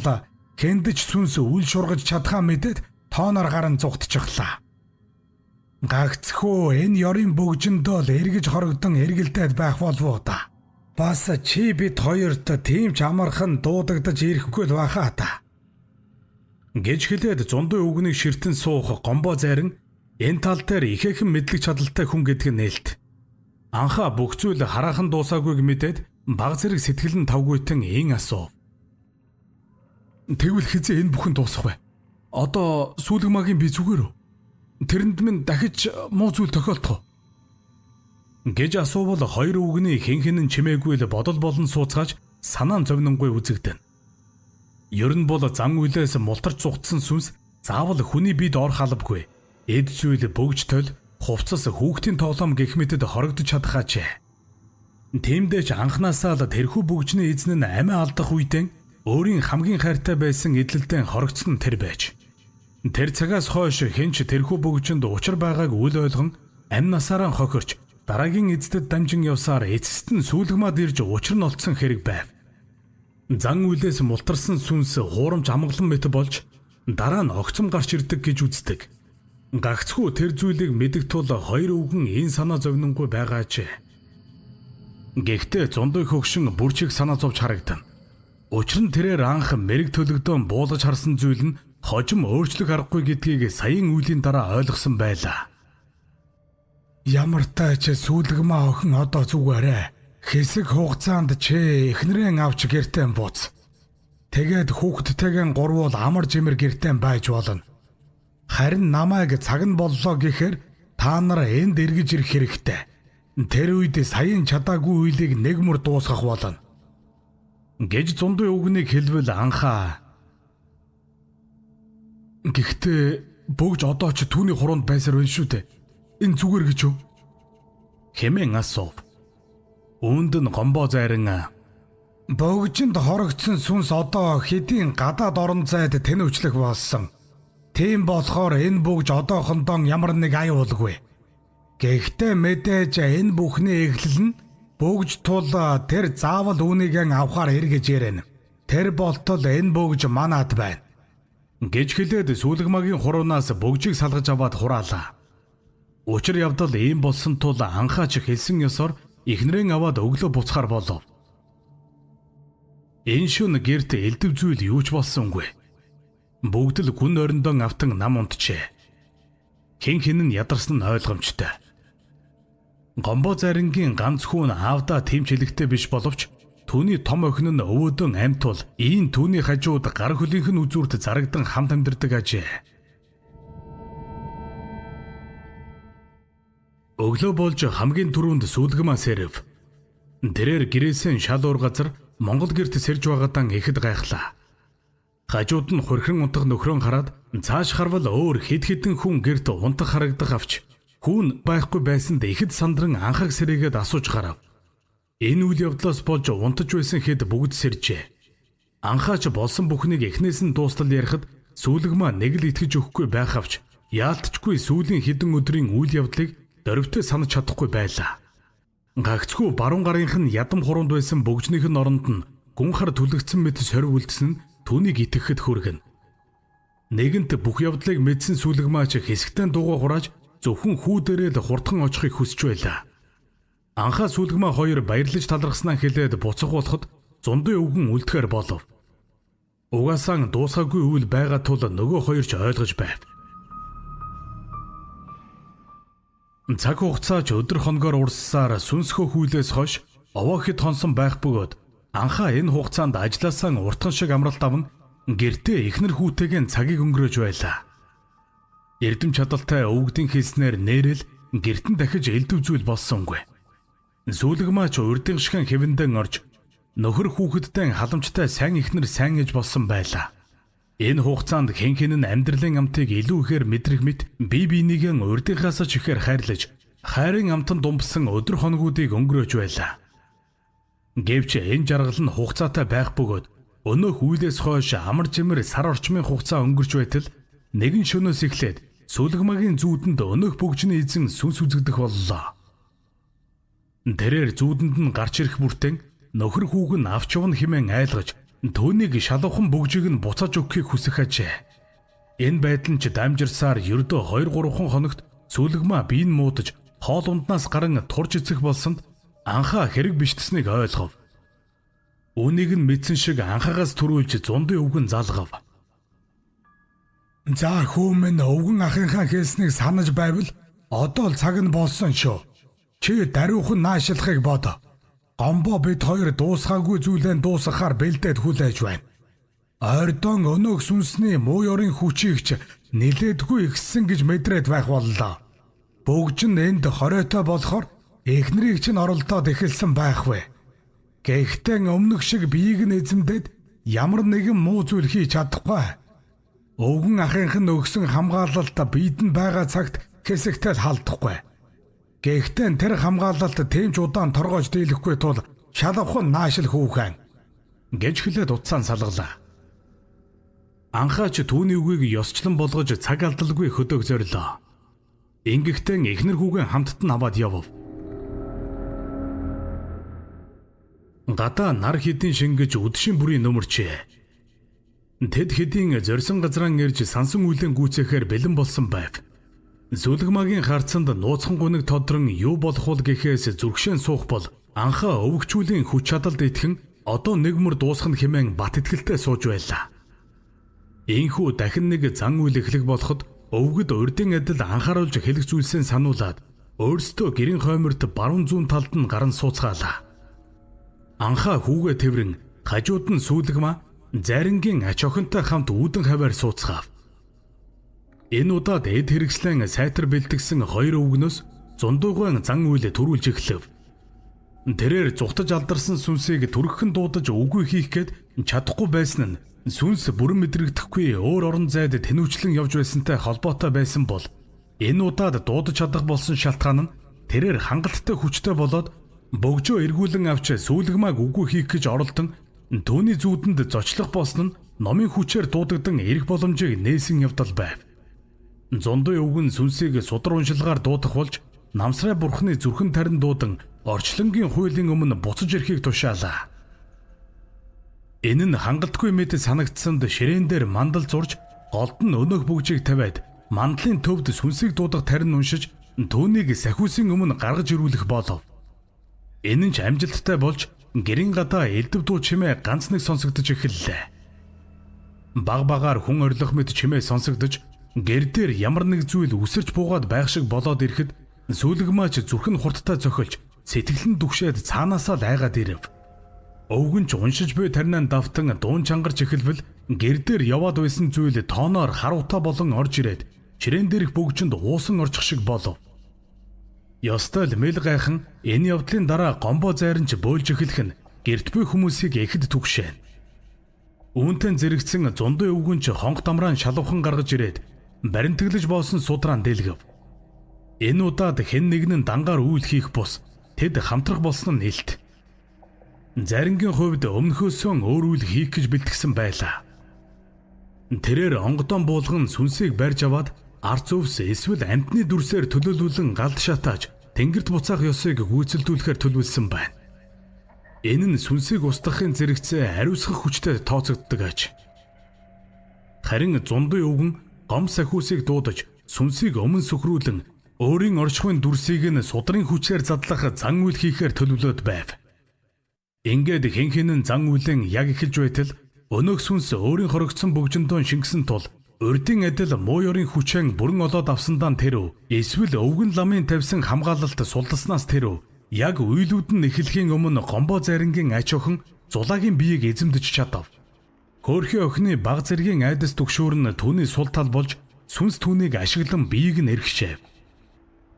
хэндэж сүнс үл шургаж чадхаа мэдээд тооноор гарan зугтчихлаа. Гагцхүү энэ ёрын бөгжөндөө л эргэж хорогдсон эргэлдээд байх болов да. Бас чи бид хоёрт тийм ч амархан дуудагдаж ирэхгүй л байхаа та. Гэж хэлээд зундуй өвгөнийг ширтэн суух гомбоо зайран энэ тал дээр ихээхэн мэдлэг чадалтай хүн гэдэг нь нээлт. Анхаа бүх зүйл хараахан дуусаагүйг мэдээд баг зэрэг сэтгэл нь тавгуйтан ин асуув. Тэгвэл хизээ энэ бүхэн дуусах вэ? Одоо сүлгмагийн би зүгээр үү? Тэрэнд минь дахиж муу зүйл тохиолдох уу? Гэж асуувал хоёр өвгөний хэн нь чимээгүй л бодол болон сууцгааж санаан зовнонгүй үзэгдэн. Ер нь бол зан үйлээс мултарч зугтсан сүнс заавал хүний биед орох албагүй. Эд зүйл бөгж тол хувцас хүүхдийн тоглоом гэх мэтэд хорогдож чадах ачаа. Тиймдээ ч анхнаасаа л тэрхүү бөгжний эзэн нь амиа алдах үедээ өөрийн хамгийн хайртай байсан эдлэлдээ хорогдсон тэр байж. Тэр цагаас хойш хэнч тэрхүү бөгжөнд учир байгааг үл ойлгон амнасаараа хохирч дараагийн эздэд дамжин явсаар эцэст нь сүүлгмаад ирж учир нь олцсон хэрэг байв. Зан үйлээс мултарсан сүнс хуурамч амгалан мэт болж дараа нь огцом гарч ирдэг гэж үздэг. Гагцхүү тэр зүйлийг мэдэх тул хоёр өвгөн энэ санаа зовнонгүй байгаач. Гэхдээ зундуй хөгшин бүр чиг санаа зовж харагдана. Учир нь тэрээр анх мэрэг төлөгдөөн буулгаж харсан зүйл нь хожим өөрчлөх аргагүй гэдгийг саяын үеийн дараа ойлгосон байлаа. Ямар тач сүүлгмаа охин одоо зүгээрээ хэсэг хугацаанд чи эхнэрээ авч гэртээ бууц. Тэгээд хүүхдтэйгэн гурвуул амар жимэр гэртээ байж болно. Харин намайг цаг нь боллоо гэхээр та нар энд эргэж ирэх хэрэгтэй. Тэр үед саяын чадаагүй үйлийг нэг мөр дуусгах болно. Гэж зундуй өвгнийг хэлвэл анхаа. Гэхдээ бөгж одоо ч түүний хуруунд байсаар байна шүү дээ. Энэ зүгээр гэж юу? Хэмээн асуув. Үүнд нь гомбоо зайран бөгжинд хорогдсон сүнс одоо хэдийн гадаад орон зайд тэнэвчлэх болсон. Тийм болохоор энэ бөгж одоохондоо ямар нэг аюулгүй. Гэхдээ мэдээж энэ бүхний эхлэл нь бөгж тул тэр заавал үүнийг авахар эргэж ярина. Тэр болтол энэ бөгж манад байна. Гэж хэлээд сүүлгмагийн хуруунаас бөгжийг салгаж аваад хураалаа. Учир явдал ийм болсон тул анхаач хэлсэн ёсоор эхнэрээ аваад өглөө буцахаар болов. Энэ шөнө гэрт элдв зүйл юу ч болсонгүй. Бүгд л гүн орондоо автан нам унтжээ. Хэн хэн нь ядарсан нь ойлгомжтой. Гомбо зарингийн ганц хүн аавда тэмчилэгтэй биш боловч түүний том охин нь өвөөдөн амьтвал ийм түүний хажууд гар хөлийнх нь үзүүрт зарагдан хамт амьдардаг ажээ. Өглөө болж хамгийн түрүүнд сүүлгмаа сэрв. Тэрээр гэрээсээ шал уур газар Монгол гэрт сэрж байгаадан ихэд гайхлаа. Хажууд нь хөрхрэн унтах нөхрөө хараад цааш харвал өөр хэд хэдэн хүн гэрт унтах харагдах авч хүн байхгүй байсанд ихэд сандран анхаг сэрээгээд асууж гарав. Энэ үйл явдлаас болж унтаж байсан хэд бүгд сэржээ. Анхаач болсон бүхнийг эхнээс нь дуустал ярихад сүүлгмаа нэг л итгэж өгөхгүй байх авч яалтчгүй сүүлийн хэдэн өдрийн үйл явдлыг дөрвтэй санаж чадахгүй байлаа. Гагцхүү баруун гарынх нь ядам хуруунд байсан бөгжнийх нь оронд нь гүн хар түлэгдсэн мэт сорив үлдсэн нь түүнийг итгэхэд хүргэн. Нэгэнт бүх явдлыг мэдсэн сүүлгмаач хэсэгтэн дуугаа хурааж зөвхөн хүү дээрээ л хурдхан очихыг хүсэж байлаа. Анхаа сүүлгмаа хоёр баярлаж талархснаа хэлээд буцах болоход зундуй өвгөн үлдэхээр болов. Угаасаа дуусаагүй үйл байгаа тул нөгөө хоёр ч ойлгож байв. Цаг хугацаа ч өдөр хоногоор урссаар сүнсхөө хүйлээс хойш овоохид хонсон байх бөгөөд анхаа энэ хугацаанд ажилласаа уртхан шиг амралт аван гэртээ эхнэр хүүтэйгэн цагийг өнгөрөөж байлаа. Эрдэм чадалтай өвгдийн хэлснээр нэрэл гэртэн дахиж элдв зүйл болсонгүй. Сүүлгмаач урдын шигэн хэвэндэн орж нөхөр хүүхэдтэй халамжтай сайн эхнэр сайн ээж болсон байлаа. Энэ хугацаанд хэн хэн нь амьдралын амтыг илүү ихээр мэдрэх мэт бие биенийгээ урдынхаас ч ихээр хайрлаж хайрын амтанд думбсан өдөр хоногуудыг өнгөрөөж байлаа. Гэвч энэ жаргал нь хугацаатай байх бөгөөд өнөөх үйлээс хойш амар жимэр сар орчмын хугацаа өнгөрч байтал нэгэн шөнөөс эхлээд сүүлгмагийн зүүдэнд өнөөх бөгжний эзэн сүнс үзэгдэх боллоо. Тэрээр зүүдэнд нь гарч ирэх бүртэн нөхөр хүүг нь авч явна хэмээн айлгаж түүнийг шалуухан бөгжийг нь буцааж өгөхийг хүсэх ажээ. Энэ байдал нь ч дамжирсаар ердөө 2-3 хоногт сүүлгмаа бие нь муудаж хоол унднаас гарan турж эцэх болсонд анхаа хэрэг биштэснийг ойлгов. Үүнийг нь мэдсэн шиг анхаагаас төрүүлж зундын өвгөн залгав. За хүүмэн өвгөн ахынхаа хэлснийг санаж байвал одоо л цаг нь болсон шүү. Чи даруйхан наашлахыг бодо. Гомбо бид хоёр дуусгаагүй зүйлээ дуусгахаар бэлдээд хүлээж байна. Ойрдон өнөөх сүнсний муу ёрын хүчийгч нилээдгүй ихсэн гэж мэдрээд байх боллоо. Бөгж нь энд хориотой болохоор эхнэрийг чинь оролдоод эхэлсэн байх вэ. Гэхдээ өмнөх шиг биеийг нь эзэмдээд ямар нэгэн муу зүйл хийж чадахгүй. Өвгөн ахынх нь өгсөн хамгаалалт биед нь байгаа цагт хэсэгтэл халдахгүй. Гэхдээ тэр хамгаалалт тэмч удаан торгож дийлэхгүй тул шалавхан наашил хүүхэн гэж хэлээд утсаа салгалаа. Анхаач түүний үгийг ёсчлон болгож цаг алдалгүй хөдөг зорилоо. Ингэхдээ эхнэр хүүгэн хамтд нь аваад явв. Гадаа нар хідийн шингэж үдшийн бүрийн нөмөрчээ. Тэд хэдийн зорьсон газраа ирж сансан үлэн гүйцэхээр бэлэн болсон байв. Зүлгмагийн харцанд нууцхан гуниг тодрон юу болох вэ гэхээс зүрхшэн суух бол анхаа өвгчүүлийн хүч чадалд итгэн одоо нэг мөр дуусгах хэмээн бат итгэлтэй сууж байлаа. Ийхүү дахин нэг зан үйл эхлэх болоход өвгөд урдын адил анхааруулж хэлэх зүйлсээ сануулад өөрсдөө гэрийн хойморт баруун зүүн талд нь гарan сууцгаалаа. Анхаа хүүгээ тэврэн хажууд нь сүүлгмаа зарингийн ач охинтой хамт үүдэн хаваар сууцгаав. Энэ удаад эд хэрэгслэн сайтар бэлтгэсэн хоёр өвгнөөс зундууган зан үйл төрүүлж эхлэв. Тэрээр зүхтаж алдарсан сүнсийг түргхэн дуудаж үгүй хийх гээд чадахгүй байсан нь сүнс бүрэн мэдрэгдэхгүй өөр орон зайд тэнүүчлэн явж байсантай холбоотой байсан бол энэ удаад дуудаж чадах болсон шалтгаан нь тэрээр хангалттай хүчтэй болоод бөгжөө эргүүлэн авч сүүлгмааг үгүй хийх гэж оролдсон түүний зүүдэнд зочлох болсон нь номын хүчээр дуудагдан эрэх боломжийг нээсэн явдал байв. Зондой өвгөн сүнсийг судар уншилгаар дуудах болж намсрай бурхны зүрхэн тарин дуудан орчлонгийн хуулийн өмнө буцаж ирэхийг тушаалаа. Энэ нь хангалтгүй мэт санагдсанд ширээн дээр мандал зурж голд нь өнөөх бүгжийг тавиад мандлын төвд сүнсийг дуудах тарин уншиж түүнийг сахиусын өмнө гаргаж ирүүлэх болов. Энэ нь ч амжилттай болж гэрийн гадаа элдв дуу чимээ ганц нэг сонсогдож эхэллээ. Баг багаар хүн орилох мэт чимээ сонсогдож гэр дээр ямар нэг зүйл үсэрч буугаад байх шиг болоод ирэхэд сүүлгмаач зүрх нь хурдтай зохилж сэтгэл нь дүгшээд цаанаасаа лайгаад ирэв. Өвгөн ч уншиж буй таринаа давтан дуун чангарч эхэлвэл гэр дээр яваад байсан зүйл тооноор харуутаа болон орж ирээд чирээн дээрх бөгжөнд уусан орчих шиг болов. Ёстой л мэл гайхан энэ явдлын дараа гомбо зайранч бөөлж эхлэх нь гэрт буй хүмүүсийг эхэд түгшээн. Үүнтэй зэрэгцэн зундын өвгөн ч хонх дамраан шалуухан гаргаж ирээд баримтаглаж боосон судрaan дэлгэв. Энэ удаад хэн нэгэн дангаар үйл хийх бус тэд хамтрах болсон нь илт. Зарингийн хувьд өмнөхөөсөө өөр үйл хийх гэж бэлтгэсэн байлаа. Тэрээр онгодон буулган сүнсийг барьж аваад арц өвс эсвэл амтны дүрсээр төлөөлүүлэн галд шатааж тэнгэрт буцаах ёсыг гүйцэлдүүлэхээр төлөвлөсөн байна. Энэ нь сүнсийг устгахын зэрэгцээ ариусгах хүчтэй тооцогддог аж. Харин зундын өвгөн гом сахиусыг дуудаж сүнсийг өмнө сөхрүүлэн өөрийн оршихуйн дүрсийг нь судрын хүчээр задлах зан үйл хийхээр төлөвлөд байв. Ингээд хинхэнэн зан үйлэн яг эхэлж байтал өнөөх сүнс өөрийн хорогдсон бөгжөндөө шингэсэн тул урдын адил муу ёрын хүчэн бүрэн олоод авсандаа тэрв эсвэл өвгөн ламын тавьсан хамгаалалт сулдаснаас тэрв яг уйлүүд нь эхлэхийн өмнө гомбо зарингийн ач охин зулаагийн биеийг эзэмдэж чадав. Хөөрхий охины баг зэргийн айдас түгшүүр нь түүний сул тал болж сүнс түүнийг ашиглан биеийг нь эргэжээ.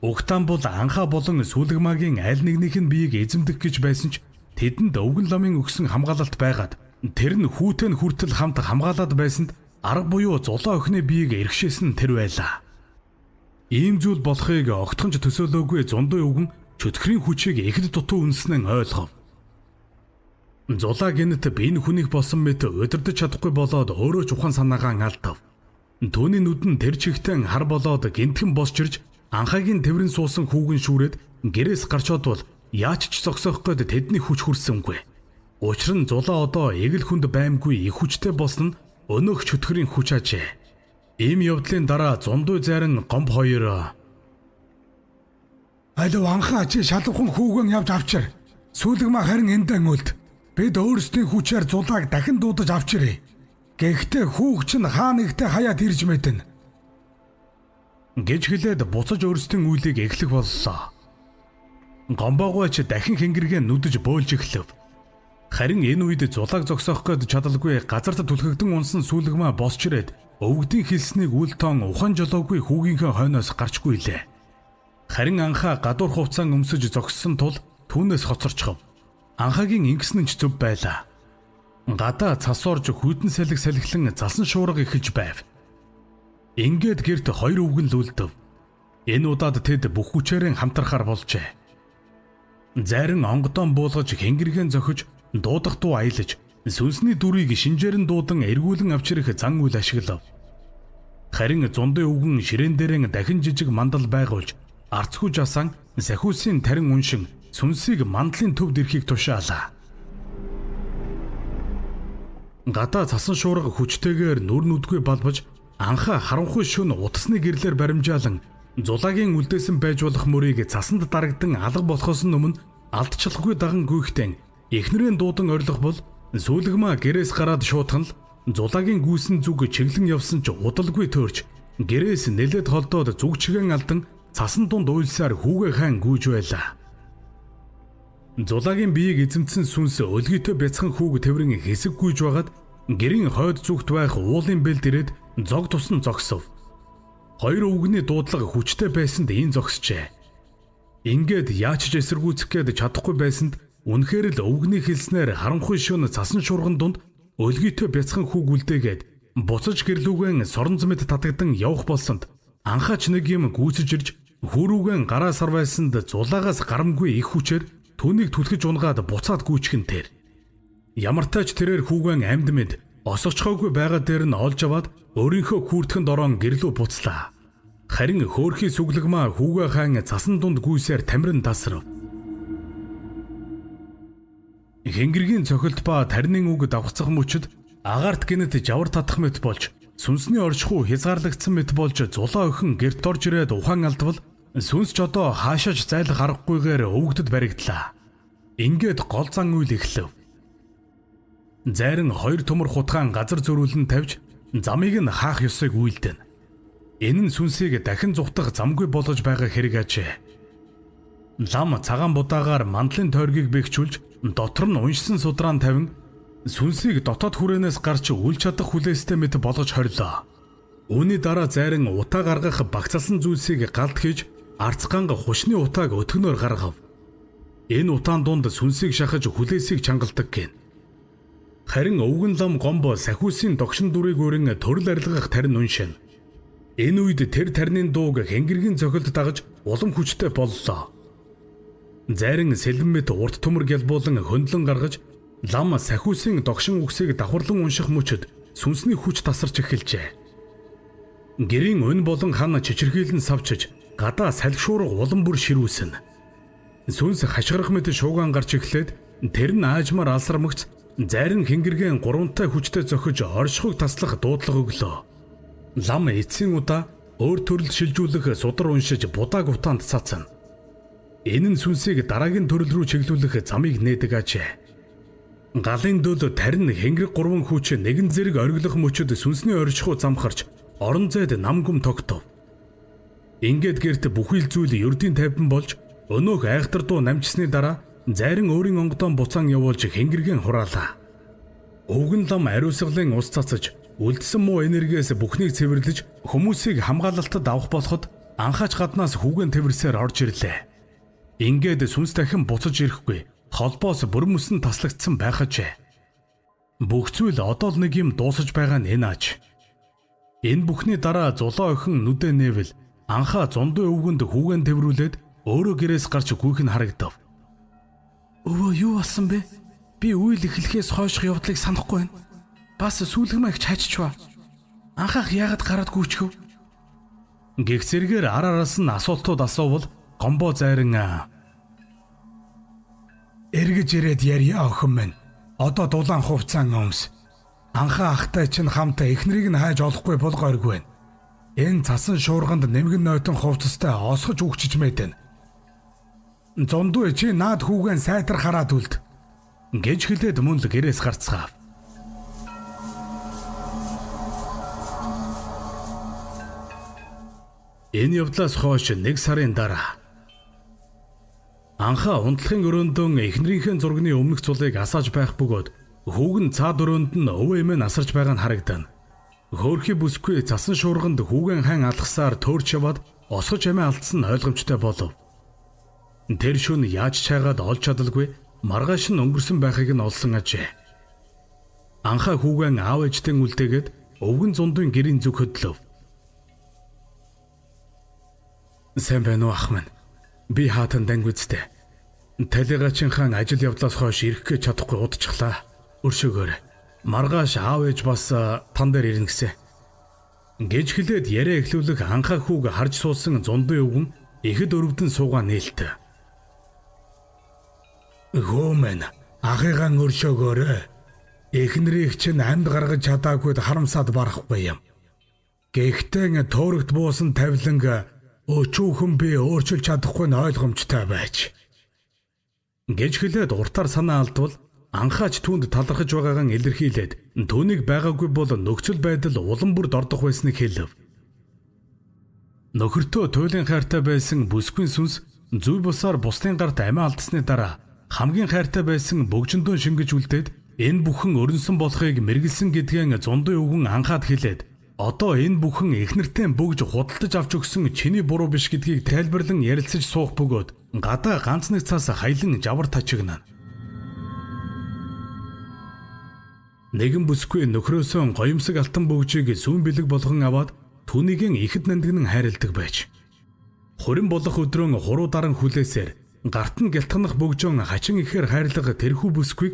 Угтаан бол анхаа болон сүүлгмаагийн аль нэгнийх нь биеийг эзэмдэх гэж байсан ч тэдэнд өвгөн ламын өгсөн хамгаалалт байгаад тэр нь хүүтэй нь хүртэл хамт хамгаалаад байсанд арга буюу зулаа охины биеийг эргэшээсэн тэр байлаа. Ийм зүйл болохыг огтхонч төсөөлөөгүй зундын өвгөн чөтгөрийн хүчийг ихэд дутуу үнснэн ойлгов. Зулаа гэнэт биеийн хүнийг болсон мэт удирдах чадахгүй болоод өөрөө ч ухаан санаагаа алдав. Түүний нүдэн тэр чигтэн хар болоод гинтхэн босч ирж анхаагийн тэврэн суусан хүүгэн шүүрээд гэрээс гарч одвол яач ч зогсоох гээд тэдний хүч хүрсэнгүй. Учир нь зулаа одоо эгэл хүнд баймгүй их хүчтэй болсон нь өнөөх чөтгөрийн хүч ажээ. Ийм явдлын дараа зундуй зайран гомб хоёр алив анхаа чи шалуухан хүүгэн явж авчир. Сүүлгмаа харин эндэн үлд. Бид өөрсдийн хүчээр зулааг дахин дуудаж авчирээ. Гэхдээ хүүг чинь хаа нэгтээ хаяад ирж мэднэ. Гэж хэлээд буцаж өөрсдийн үйлийг эхлэх боллоо. Гомбогооч дахин хэнгэргээ нүдэж бөөлж эхлэв. Харин энэ үед зулааг зогсоох гээд чадалгүй газарт түлхэгдэн унсан сүүлгмаа босч ирээд өвгдийн хэлснийг үл тоон ухаан жолоогүй хүүгийнхээ хойноос гарчгүй лээ. Харин анхаа гадуур хувцаан өмсөж зогссон тул түүнээс хоцорчхов. Анхаагийн ингэсэн нь ч зөв байлаа. Гадаа цас орж хүйтэн салхилан залсан шуурга эхэлж байв. Ингээд гэрт хоёр өвгөн лүлдэв. Энэ удаад тэд бүх хүчээрээ хамтрахаар болжээ. Зарин онгодон буулгаж хэнгэргэн зохиж дуудах дуу аялаж сүнсний дүрийг шинжээрэн дуудан эргүүлэн авчрах зан үйл ашиглав. Харин зундын өвгөн ширээн дээрээ дахин жижиг мандал байгуулж арцгүй жасан сахиусын тарин уншин сүнсийг мандлын төвд ирэхийг тушаалаа. Гадаа цасан шуурга хүчтэйгээр нүр нүдгүй балбаж анхаа харанхуй шөнө утасны гэрлээр баримжаалан зулагийн үлдээсэн байж болох мөрийг цасанд дарагдан алга болохоос өмнө алдчихлахгүй даган гүйхтэн эхнэрийн дуудан орилох бол сүүлгмаа гэрээс гараад шуутхан л зулагийн гүйсэн зүг чиглэн явсан ч удалгүй төрж гэрээс нэлээд холдоод зүг чигэн алдан цасан дунд уйлсаар хүүгээ хаан гүйж байлаа. Зулагийн биеийг эзэмдсэн сүнс өлгийтэй бяцхан хүүг тэврэн хэсэг гүйж байгаад гэрийн хойд зүгт байх уулын бэлд ирээд зог тусан зогсов. Хоёр өвгөний дуудлага хүчтэй байсанд ийн зогсжээ. Ингээд яач ч эсэргүүцэх гээд чадахгүй байсанд үнэхээр л өвгөний хэлснээр харанхуй шөнө цасан шуурган дунд өлгийтэй бяцхан хүүг үлдээгээд буцаж гэрлүүгэн сорон зэмэд татагдан явах болсонд анхаач нэг юм гүйцэж ирж хөрүүгэн гараа сарвайсанд зулаагаас гарамгүй их хүчээр түүнийг түлхэж унгаад буцаад гүйчихэн тэр. Ямартайч тэрээр хүүгэн амьд мэд осогчхоогүй байгаа дээр нь олж аваад өөрийнхөө хүүртгэнд орон гэрлүү буцлаа. Харин хөөрхий сүглэгмаа хүүгээ хаан цасан дунд гүйсээр тамирын тасрав. Хэнгэргийн цохилт ба тарины үг давхцах мөчөд агаарт гинэт жавар татах мэт болж сүнсний оршихуй хязгаарлагдсан мэт болж зулаа охин гэрт орж ирээд ухаан алдвал сүнс ч одоо хаашаач зайлах аргагүйгээр өвгдөд баригдлаа. Ингээд гол зан үйл эхлэв. Зайран хоёр төмөр хутгаан газар зөрүүлэн тавьж замыг нь хаах ёсыг үйлдэн. Энэ нь сүнсийг дахин зүхтах замгүй болгож байгаа хэрэг ажээ. Лам цагаан будаагаар мандлын тойргийг бэхжүүлж дотор нь уншсан судрaan тавин сүнсийг дотоод хүрээнээс гарч үл чадах хүлээстэй мэт болгож хорилоо. Үүний дараа зайран утаа гаргах багцалсан зүйлсийг галд хийж арцгаанга хушны утааг өтгөнөөр гаргав. Энэ утаан дунд сүнсийг шахаж хүлээсийг чангалдаг гин. Харин өвгөн лам гомбо сахиусийн догшин дүрийг өрн төрөл арилгах тарин уншин. Энэ үед тэр тарины дууг хэнгэргийн цохилд дагаж улам хүчтэй боллоо. Зайран сэлбэн мэт урт төмөр гялбуулан хөндлөн гаргаж лам сахиусийн догшин үгсийг давхарлан унших мөчөд сүнсний хүч тасарч эхэлжээ. Гэрийн өн болон хан чичирхийлэн савчиж гадаа салхишуурга улам бүр ширүүсэн. Сүнс хашгирах мэт шуугаан гарч эхлээд тэр нь аажмаар алсармагц зайран хэнгэргийн гуравтай хүчтэй зохиж оршихуйг таслах дуудлага өглөө. Лам эцсийн удаа өөр төрөл шилжүүлэх судар уншиж будааг утаанд цаацна. Энэ нь сүнсийг дараагийн төрөл рүү чиглүүлэх замыг нээдэг ажээ. Галын дөөл тарин хэнгэрэг гурван хүч нэгэн зэрэг ориглох мөчөд сүнсний оршихуй замхарч орон зайд нам гүм тогтов. Ингээд гэрт бүхий л зүйл ердийн тайван болж өнөөх айхтар дуу намжсны дараа зайран өөрийн онгодон буцаан явуулж хэнгэргийн хураалаа. Өвгөн лам ариусгалын ус цацаж үлдсэн муу энергиэс бүхнийг цэвэрлэж хүмүүсийг хамгаалалтад авах болоход анхаач гаднаас хүүгэн тэрвэрсээр орж ирлээ. Ингээд сүнс дахин буцаж ирэхгүй холбоос бүрэн мөсөн таслагдсан байх ажээ. Бүх зүйл одоо л нэг юм дуусаж байгаа нь энэ аж. Энэ бүхний дараа зулаа охин нүдэ нээвэл анхаа зундын өвгөнд хүүгэн тэрврүүлээд өөрөө гэрээс гарч гүйх нь харагдав. Өвөө юу болсон бэ? Би үйл эхлэхээс хойших явдлыг санахгүй байна. Бас сүүлгмаа их чаччваа. Анхаах яагаад гараад гүйчихв? Гэх зэргээр ар араас нь асуултууд асуувал гомбо зайран эргэж ирээд ярья охин минь. Одоо дулаан хувцаан өмс. Анхаа ахтай чинь хамтаа эхнэрийг нь хайж олохгүй булгойргүй байна. Энэ цасан шуурганд нэмгэн нойтон хувцастай осгож үгчиж мэдэн. Зондуу чи наад хүүгэн сайтар хараад үлд. Гэж хэлээд мөн л гэрээс гарцгаав. Энэ явдлаас хойш 1 сарын дараа анхаа унтлахын өрөөндөн эхнэрийнхээ зургийн өмнөх цулыг асааж байх бөгөөд хүүгэн цаад өрөөнд нь өвөө эмээ насарч байгаа нь харагдана. Хөөрхий бүсгүй цасан шуурганд хүүгэн хаан алгасаар төөрч яваад осгож амиа алдсан нь ойлгомжтой болов. Тэр шөнө яаж чайгаад олж чадалгүй маргааш нь өнгөрсөн байхыг нь олсон ажээ. Анхаа хүүгэн аав ээжтэй үлдээгээд өвгөн зундын гэрийн зүг хөдлөв. Сайн байна уу ах минь? Би хаатан дангүйцтэй. Талигачин хаан ажил явдлаас хойш ирэх гэж чадахгүй удчихлаа. Өршөөгөөрэй. Маргааш аав ээж бас тан дээр ирнэ гэсэн. Гэж хэлээд яриа эхлүүлэх анхаа хүүг харж суусан зундын өвгөн ихэд өрөвдөн суугаа нээлтэ. Хөөмэн, ахыгаан өршөөгөөрэй. Эхнэрийг чинь амьд гаргаж чадаагүйд харамсаад барахгүй юм. Гэхдээ төөрөгт буусан тавиланг өчүүхэн би өөрчилж чадахгүй нь ойлгомжтой байж. Гэж хэлээд уртаар санаа алдвал анхаач түүнд талархаж байгаагаа илэрхийлээд түүнийг байгаагүй бол нөхцөл байдал улам бүр дордох байсныг хэлв. Нөхөртөө туйлын хайртай байсан бүсгүй сүнс зүй бусаар бусдын гарт амиа алдсны дараа хамгийн хайртай байсан бөгжөндөө шингэж үлдээд энэ бүхэн өрнсөн болохыг мэргэлсэн гэдгээ зундын өвгөн анхаад хэлээд одоо энэ бүхэн эхнэртэй бөгж худалдаж авч өгсөн чиний буруу биш гэдгийг тайлбарлан ярилцаж суух бөгөөд гадаа ганц нэг цаас хайлан жавар тачигнана. Нэгэн бүсгүй нөхрөөсөө гоёмсог алтан бөгжийг сүүн бэлэг болгон аваад түүнийгэн ихэд нандинан хайрладаг байж. Хорин болох өдрөө хуруу даран хүлээсээр гарт нь гялтганах бөгжөөн хачин ихээр хайрлага тэрхүү бүсгүйг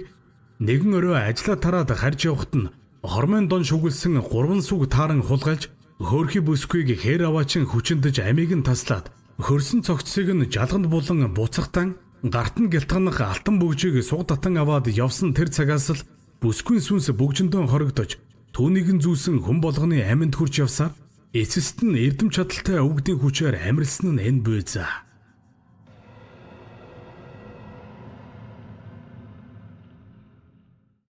нэгэн өрөө ажиллаа тараад харж явахт нь хормын дон шүглсэн 3 сүг тааран хулгайлж хөөрхий бүсгүйг хээр аваачин хүчиндэж амийг нь таслаад хөрсөн цогцсыг нь жалганд булан буцахтан гарт нь гялтганах алтан бөгжийг суг татан аваад явсан тэр цагаас л бүсгүй сүнс бөгжөндөө хорогдож түүнийг нь зүүсэн хүн болгоны аминд хүрч явсаар эцэст нь эрдэм чадaltaй өвгдийн хүчээр амарлсан нь энэ буйзаа.